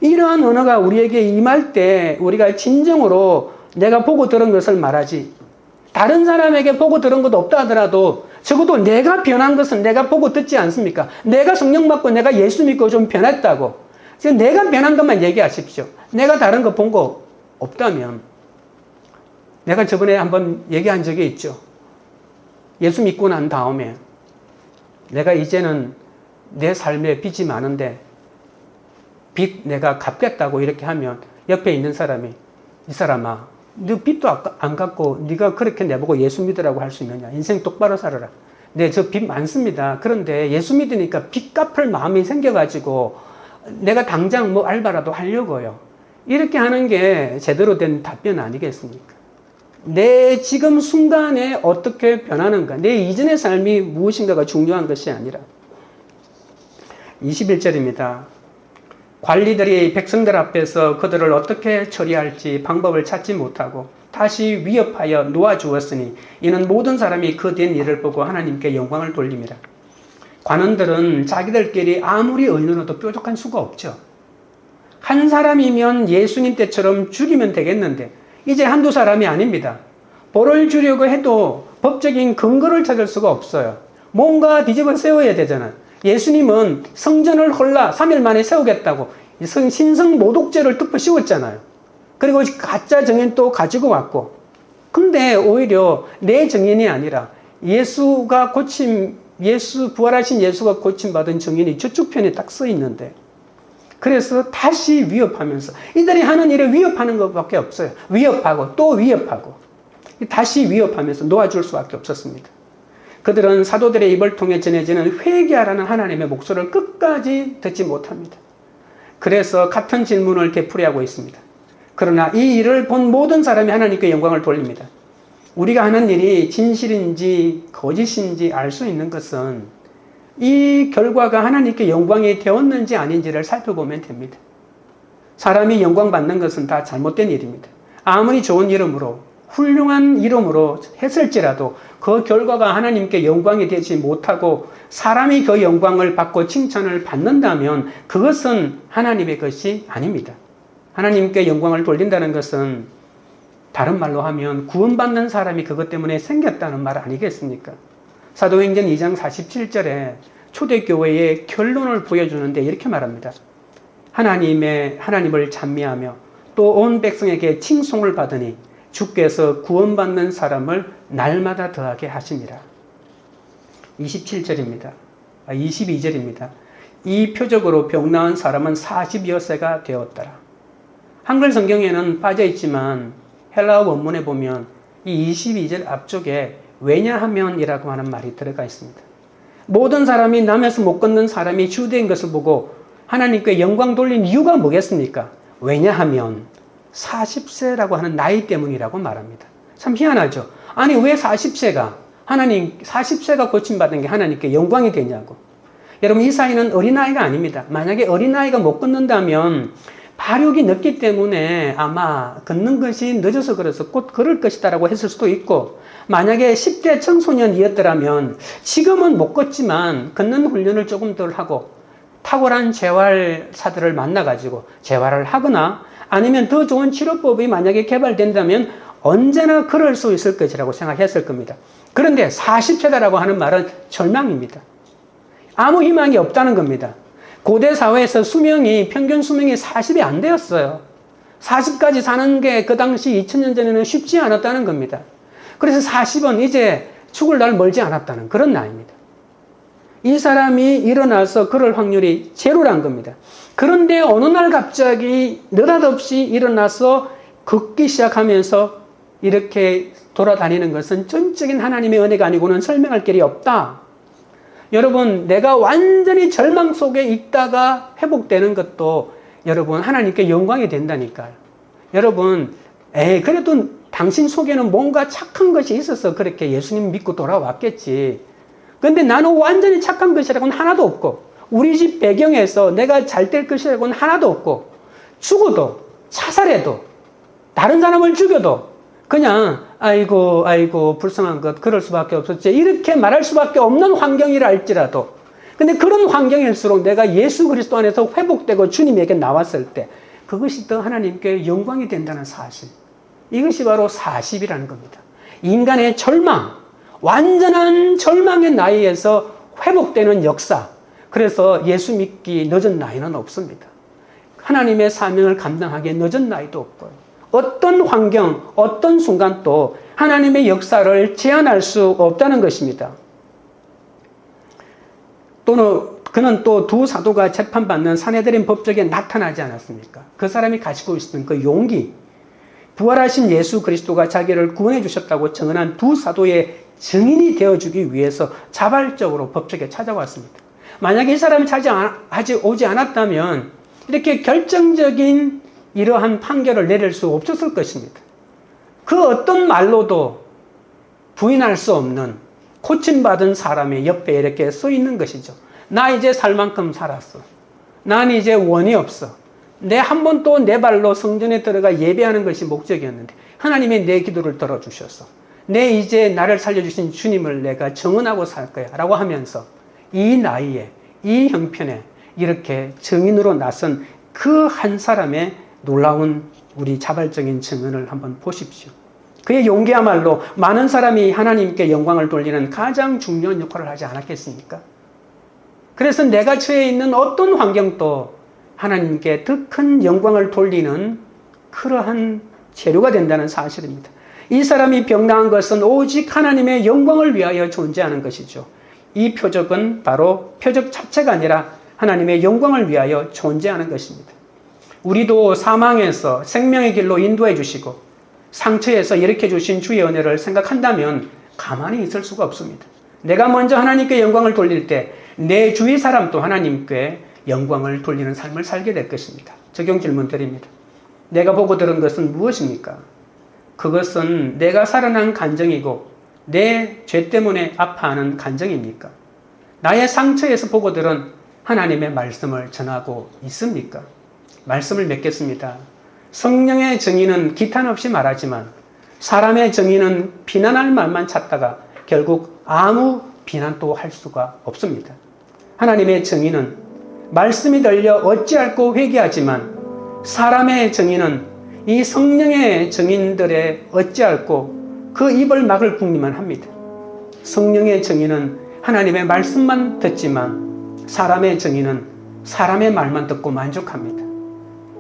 이러한 언어가 우리에게 임할 때 우리가 진정으로 내가 보고 들은 것을 말하지, 다른 사람에게 보고 들은 것도 없다 하더라도 적어도 내가 변한 것은 내가 보고 듣지 않습니까? 내가 성령 받고 내가 예수 믿고 좀 변했다고. 지금 내가 변한 것만 얘기하십시오. 내가 다른 거 본 거 없다면. 내가 저번에 한번 얘기한 적이 있죠. 예수 믿고 난 다음에 내가 이제는 내 삶에 빚이 많은데 빚 내가 갚겠다고 이렇게 하면 옆에 있는 사람이, 이 사람아, 너 빚도 안 갚고 네가 그렇게 내보고 예수 믿으라고 할 수 있느냐? 인생 똑바로 살아라. 네, 저 빚 많습니다. 그런데 예수 믿으니까 빚 갚을 마음이 생겨가지고 내가 당장 뭐 알바라도 하려고요. 이렇게 하는 게 제대로 된 답변 아니겠습니까? 내 지금 순간에 어떻게 변하는가, 내 이전의 삶이 무엇인가가 중요한 것이 아니라. 21절입니다. 관리들이 백성들 앞에서 그들을 어떻게 처리할지 방법을 찾지 못하고 다시 위협하여 놓아주었으니 이는 모든 사람이 그 된 일을 보고 하나님께 영광을 돌림이라. 관원들은 자기들끼리 아무리 의논해도 뾰족한 수가 없죠. 한 사람이면 예수님 때처럼 죽이면 되겠는데 이제 한두 사람이 아닙니다. 벌을 주려고 해도 법적인 근거를 찾을 수가 없어요. 뭔가 뒤집어 세워야 되잖아요. 예수님은 성전을 헐라 3일 만에 세우겠다고 신성 모독죄를 덮어 씌웠잖아요. 그리고 가짜 증인 또 가지고 왔고. 근데 오히려 내 증인이 아니라 부활하신 예수가 고침받은 증인이 저쪽 편에 딱 써 있는데, 그래서 다시 위협하면서 이들이 하는 일을 위협하는 것밖에 없어요. 위협하고 또 위협하고 다시 위협하면서 놓아줄 수밖에 없었습니다. 그들은 사도들의 입을 통해 전해지는 회개하라는 하나님의 목소리를 끝까지 듣지 못합니다. 그래서 같은 질문을 되풀이하고 있습니다. 그러나 이 일을 본 모든 사람이 하나님께 영광을 돌립니다. 우리가 하는 일이 진실인지 거짓인지 알 수 있는 것은 이 결과가 하나님께 영광이 되었는지 아닌지를 살펴보면 됩니다. 사람이 영광 받는 것은 다 잘못된 일입니다. 아무리 좋은 이름으로 훌륭한 이름으로 했을지라도 그 결과가 하나님께 영광이 되지 못하고 사람이 그 영광을 받고 칭찬을 받는다면 그것은 하나님의 것이 아닙니다. 하나님께 영광을 돌린다는 것은 다른 말로 하면 구원받는 사람이 그것 때문에 생겼다는 말 아니겠습니까? 사도행전 2장 47절에 초대교회의 결론을 보여주는데 이렇게 말합니다. 하나님을 찬미하며 또 온 백성에게 칭송을 받으니 주께서 구원받는 사람을 날마다 더하게 하시니라. 22절입니다. 이 표적으로 병 나은 사람은 40여 세가 되었더라. 한글 성경에는 빠져 있지만 헬라어 원문에 보면 이 22절 앞쪽에 왜냐하면이라고 하는 말이 들어가 있습니다. 모든 사람이 남에서 못 걷는 사람이 주된 것을 보고 하나님께 영광 돌린 이유가 뭐겠습니까? 왜냐하면 40세라고 하는 나이 때문이라고 말합니다. 참 희한하죠. 아니 왜 40세가 고침받은 게 하나님께 영광이 되냐고. 여러분 이 사이는 어린아이가 아닙니다. 만약에 어린아이가 못 걷는다면 발육이 늦기 때문에 아마 걷는 것이 늦어서 그래서 곧 걸을 것이다라고 했을 수도 있고, 만약에 10대 청소년이었더라면 지금은 못 걷지만 걷는 훈련을 조금 덜 하고 탁월한 재활사들을 만나가지고 재활을 하거나 아니면 더 좋은 치료법이 만약에 개발된다면 언제나 걸을 수 있을 것이라고 생각했을 겁니다. 그런데 40세다라고 하는 말은 절망입니다. 아무 희망이 없다는 겁니다. 고대 사회에서 평균 수명이 40이 안 되었어요. 40까지 사는 게 그 당시 2000년 전에는 쉽지 않았다는 겁니다. 그래서 40은 이제 죽을 날 멀지 않았다는 그런 나이입니다. 이 사람이 일어나서 그럴 확률이 제로란 겁니다. 그런데 어느 날 갑자기 느닷없이 일어나서 걷기 시작하면서 이렇게 돌아다니는 것은 전적인 하나님의 은혜가 아니고는 설명할 길이 없다. 여러분, 내가 완전히 절망 속에 있다가 회복되는 것도 여러분 하나님께 영광이 된다니까요. 여러분, 그래도 당신 속에는 뭔가 착한 것이 있어서 그렇게 예수님 믿고 돌아왔겠지. 근데 나는 완전히 착한 것이라고는 하나도 없고, 우리 집 배경에서 내가 잘 될 것이라고는 하나도 없고, 죽어도 자살해도 다른 사람을 죽여도 그냥 아이고 불쌍한 것 그럴 수밖에 없었지 이렇게 말할 수밖에 없는 환경이라 할지라도, 근데 그런 환경일수록 내가 예수 그리스도 안에서 회복되고 주님에게 나왔을 때 그것이 더 하나님께 영광이 된다는 사실, 이것이 바로 40이라는 겁니다. 인간의 절망, 완전한 절망의 나이에서 회복되는 역사. 그래서 예수 믿기 늦은 나이는 없습니다. 하나님의 사명을 감당하기에 늦은 나이도 없고요. 어떤 환경, 어떤 순간 또 하나님의 역사를 제한할 수 없다는 것입니다. 그는 또 두 사도가 재판받는 산헤드린 법정에 나타나지 않았습니까? 그 사람이 가지고 있었던 그 용기, 부활하신 예수 그리스도가 자기를 구원해 주셨다고 증언한 두 사도의 증인이 되어주기 위해서 자발적으로 법정에 찾아왔습니다. 만약에 이 사람이 오지 않았다면 이렇게 결정적인 이러한 판결을 내릴 수 없었을 것입니다. 그 어떤 말로도 부인할 수 없는 고침받은 사람의 옆에 이렇게 서 있는 것이죠. 나 이제 살 만큼 살았어. 난 이제 원이 없어. 내 한 번 또 내 발로 성전에 들어가 예배하는 것이 목적이었는데 하나님이 내 기도를 들어주셨어. 내 이제 나를 살려주신 주님을 내가 정언하고 살 거야 라고 하면서 이 나이에 이 형편에 이렇게 증인으로 나선 그 한 사람의 놀라운 우리 자발적인 증언을 한번 보십시오. 그의 용기야말로 많은 사람이 하나님께 영광을 돌리는 가장 중요한 역할을 하지 않았겠습니까? 그래서 내가 처해 있는 어떤 환경도 하나님께 더 큰 영광을 돌리는 그러한 재료가 된다는 사실입니다. 이 사람이 병나은 것은 오직 하나님의 영광을 위하여 존재하는 것이죠. 이 표적은 바로 표적 자체가 아니라 하나님의 영광을 위하여 존재하는 것입니다. 우리도 사망에서 생명의 길로 인도해 주시고 상처에서 일으켜 주신 주의 은혜를 생각한다면 가만히 있을 수가 없습니다. 내가 먼저 하나님께 영광을 돌릴 때 내 주위 사람도 하나님께 영광을 돌리는 삶을 살게 될 것입니다. 적용 질문 드립니다. 내가 보고 들은 것은 무엇입니까? 그것은 내가 살아난 간증이고 내 죄 때문에 아파하는 간증입니까? 나의 상처에서 보고 들은 하나님의 말씀을 전하고 있습니까? 말씀을 맺겠습니다. 성령의 정의는 기탄 없이 말하지만 사람의 정의는 비난할 말만 찾다가 결국 아무 비난도 할 수가 없습니다. 하나님의 정의는 말씀이 들려 어찌할꼬 회개하지만 사람의 정의는 이 성령의 정인들의 어찌할꼬 그 입을 막을 궁리만 합니다. 성령의 정의는 하나님의 말씀만 듣지만 사람의 정의는 사람의 말만 듣고 만족합니다.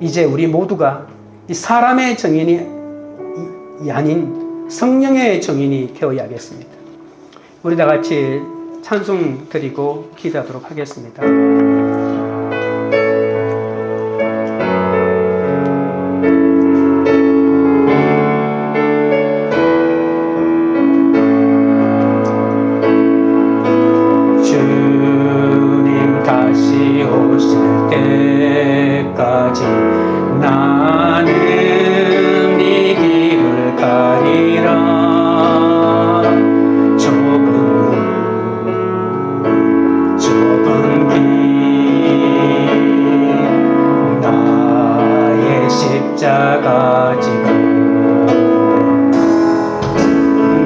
이제 우리 모두가 이 사람의 정인이 아닌 성령의 정인이 되어야겠습니다. 우리 다 같이 찬송 드리고 기도하도록 하겠습니다. 주님 다시 오실 때까지 나는 이 길을 가리라. 좁은 길 나의 십자가 지고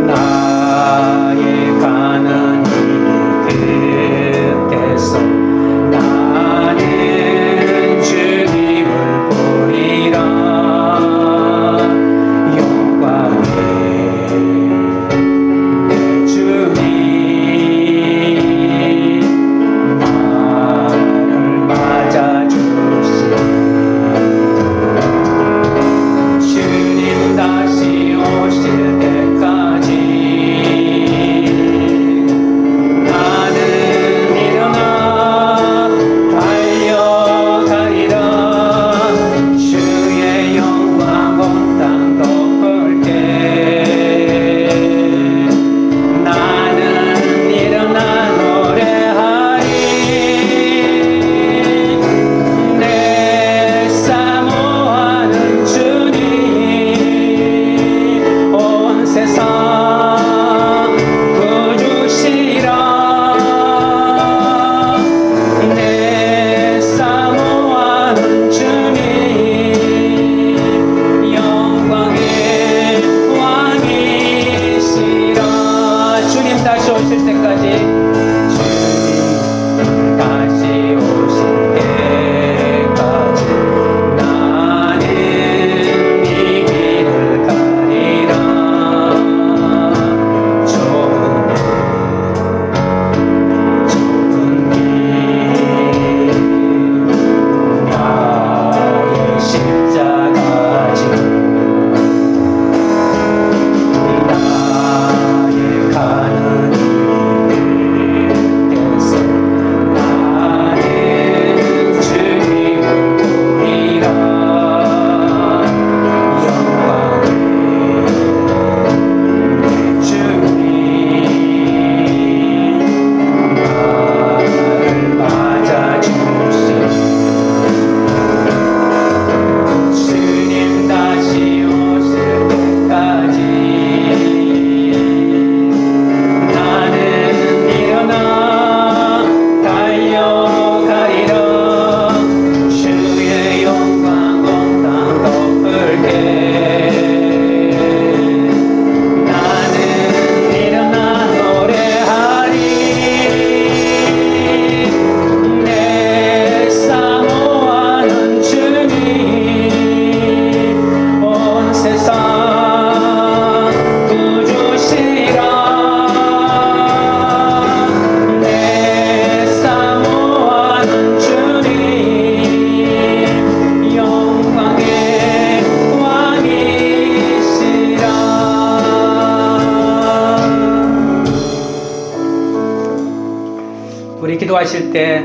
나의 가는 이 끝에서 나는 주님을 여러분이 기도하실 때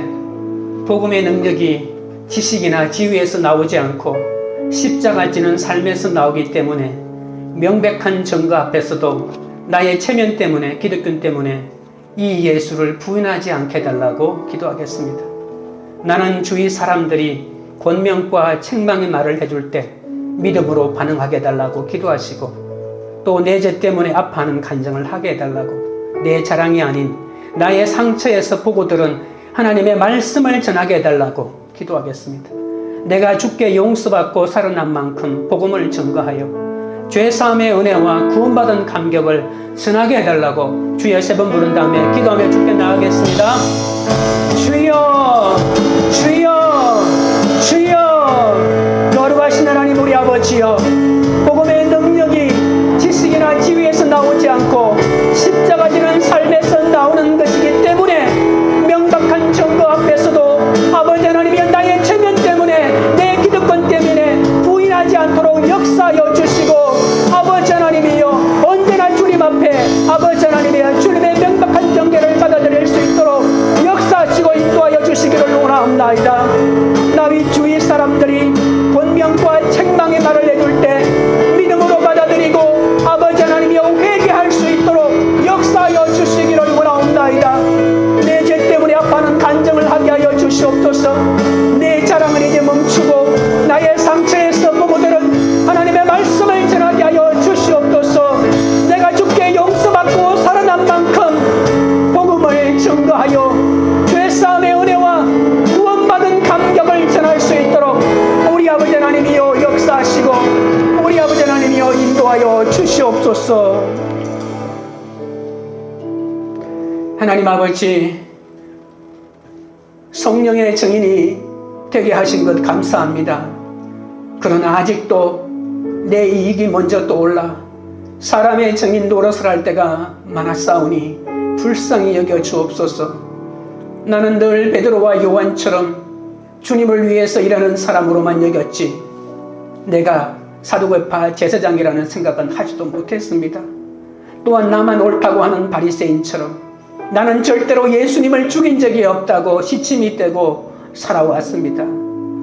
복음의 능력이 지식이나 지위에서 나오지 않고 십자가 지는 삶에서 나오기 때문에 명백한 증거 앞에서도 나의 체면 때문에, 기득권 때문에 이 예수를 부인하지 않게 해달라고 기도하겠습니다. 나는 주위 사람들이 권명과 책망의 말을 해줄 때 믿음으로 반응하게 해달라고 기도하시고, 또 내 죄 때문에 아파하는 간증을 하게 해달라고, 내 자랑이 아닌 나의 상처에서 보고 들은 하나님의 말씀을 전하게 해달라고 기도하겠습니다. 내가 주께 용서받고 살아난 만큼 복음을 증거하여 죄사함의 은혜와 구원받은 감격을 전하게 해달라고 주여 3번 부른 다음에 기도하며 주께 나가겠습니다. 주여, 주여, 주여. 거룩하신 하나님 우리 아버지여, 복음의 능력이 지식이나 지위에서 나오지 않고 십자가 지는 삶에서 나오는 것이기 때문에 명백한 증거 앞에서도 아버지 하나님이 나의 체면 때문에, 내 기득권 때문에 부인하지 않도록 역사하여 주시고, 아버지 하나님이여 언제나 주님 앞에 아버지 하나님이여 주님의 명백한 경계를 받아들일 수 있도록 역사하시고 인도하여 주시기를 원하옵나이다. 나의 주위 사람들이 권명과 책망의 말을 해줄 때 믿음으로 받아들이고 아버지 하나님이여 회개할 수 있도록 역사하여 주시기를 원하옵나이다. 내 죄 때문에 아파하는 간증을 하게 하여 주시옵소서. 내 자랑을 이제 멈추고 나의 상처에서 보고 들은 하나님의 말씀을 전하게 하여 주시옵소서. 내가 주께 용서받고 살아난 만큼 복음을 증거하여 죄사함의 은혜와 구원받은 감격을 전할 수 있도록 우리 아버지 하나님이여 역사하시고 우리 아버지 하나님이여 인도하여 주시옵소서. 하나님 아버지, 성령의 증인이 되게 하신 것 감사합니다. 그러나 아직도 내 이익이 먼저 떠올라 사람의 증인 노릇을 할 때가 많았사오니 불쌍히 여겨 주옵소서. 나는 늘 베드로와 요한처럼 주님을 위해서 일하는 사람으로만 여겼지, 내가 사두개파 제사장이라는 생각은 하지도 못했습니다. 또한 나만 옳다고 하는 바리새인처럼 나는 절대로 예수님을 죽인 적이 없다고 시침이 떼고 살아왔습니다.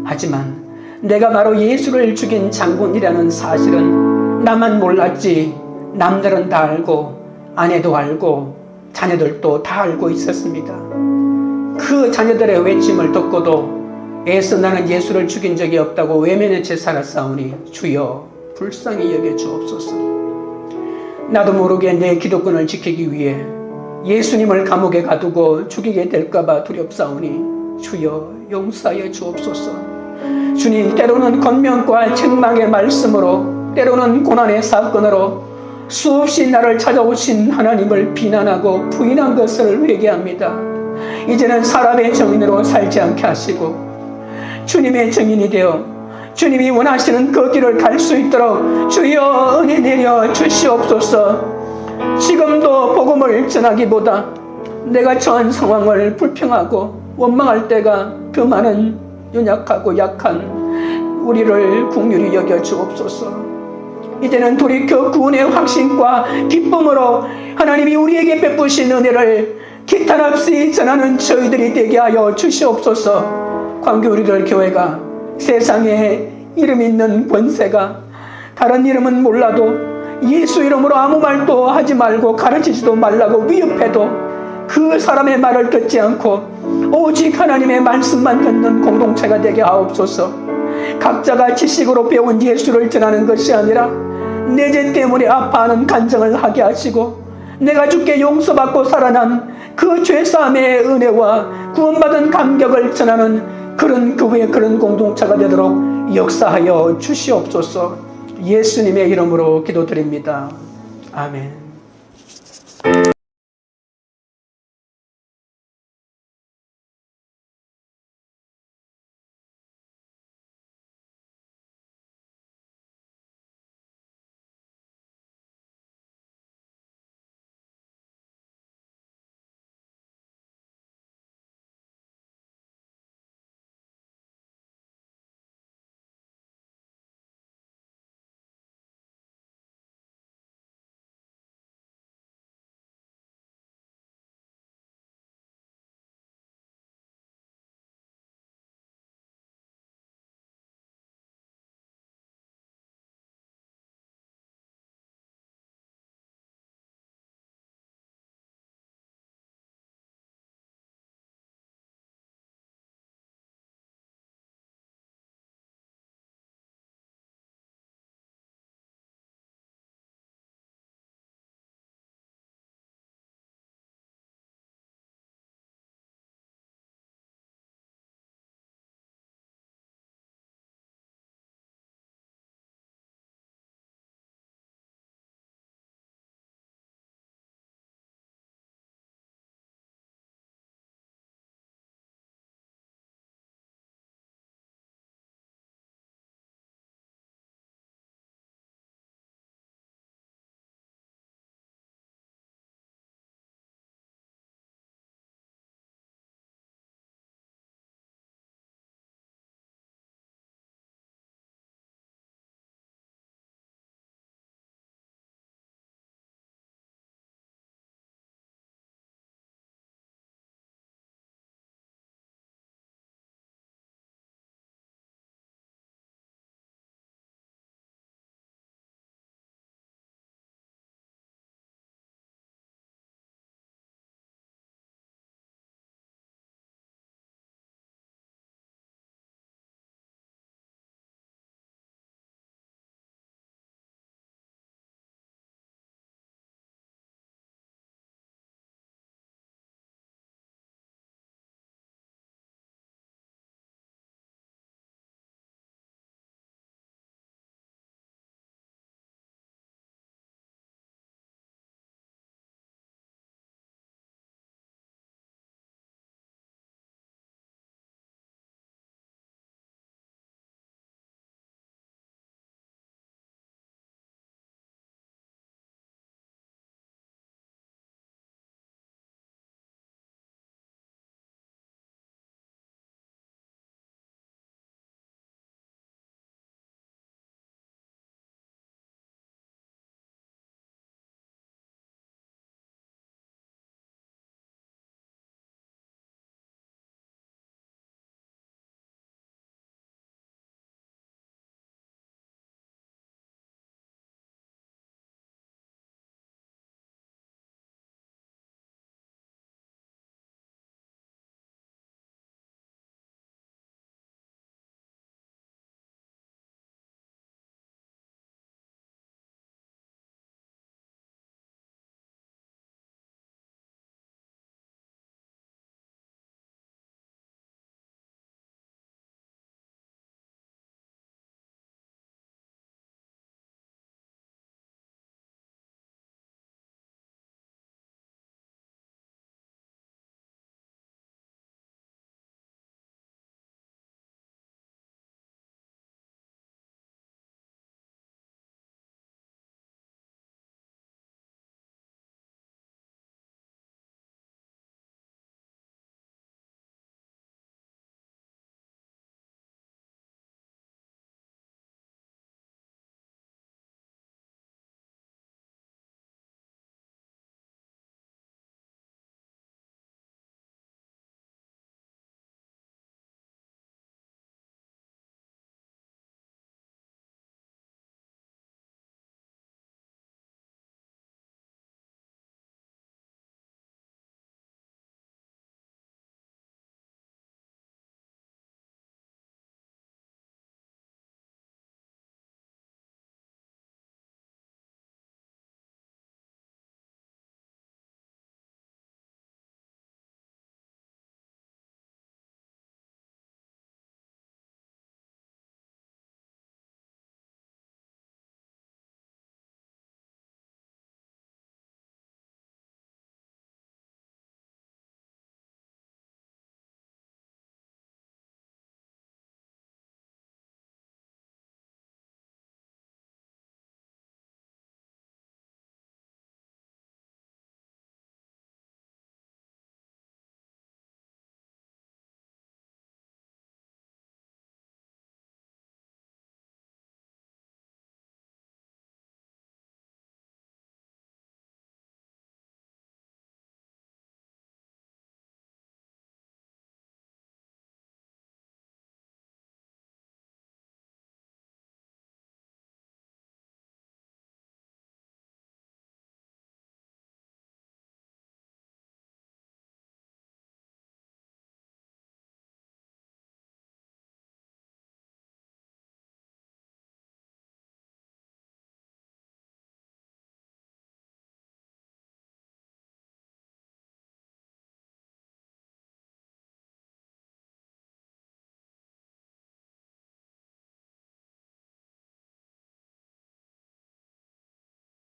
하지만 내가 바로 예수를 죽인 장군이라는 사실은 나만 몰랐지 남들은 다 알고 아내도 알고 자녀들도 다 알고 있었습니다. 그 자녀들의 외침을 듣고도 애써 나는 예수를 죽인 적이 없다고 외면의 채 살았사오니 주여 불쌍히 여겨 주옵소서. 나도 모르게 내 기득권을 지키기 위해 예수님을 감옥에 가두고 죽이게 될까봐 두렵사오니 주여 용서하여 주옵소서. 주님, 때로는 권명과 책망의 말씀으로, 때로는 고난의 사건으로 수없이 나를 찾아오신 하나님을 비난하고 부인한 것을 회개합니다. 이제는 사람의 증인으로 살지 않게 하시고 주님의 증인이 되어 주님이 원하시는 그 길을 갈 수 있도록 주여 은혜 내려 주시옵소서. 지금도 복음을 전하기보다 내가 처한 상황을 불평하고 원망할 때가 더 많은 연약하고 약한 우리를 긍휼히 여겨 주옵소서. 이제는 돌이켜 구원의 확신과 기쁨으로 하나님이 우리에게 베푸신 은혜를 기탄 없이 전하는 저희들이 되게 하여 주시옵소서. 광교우리들 교회가 세상에 이름 있는 권세가, 다른 이름은 몰라도 예수 이름으로 아무 말도 하지 말고 가르치지도 말라고 위협해도 그 사람의 말을 듣지 않고 오직 하나님의 말씀만 듣는 공동체가 되게 하옵소서. 각자가 지식으로 배운 예수를 전하는 것이 아니라 내 죄 때문에 아파하는 간증을 하게 하시고 내가 주께 용서받고 살아난 그 죄사함의 은혜와 구원받은 감격을 전하는 그런 교회, 그런 공동체가 되도록 역사하여 주시옵소서. 예수님의 이름으로 기도드립니다. 아멘.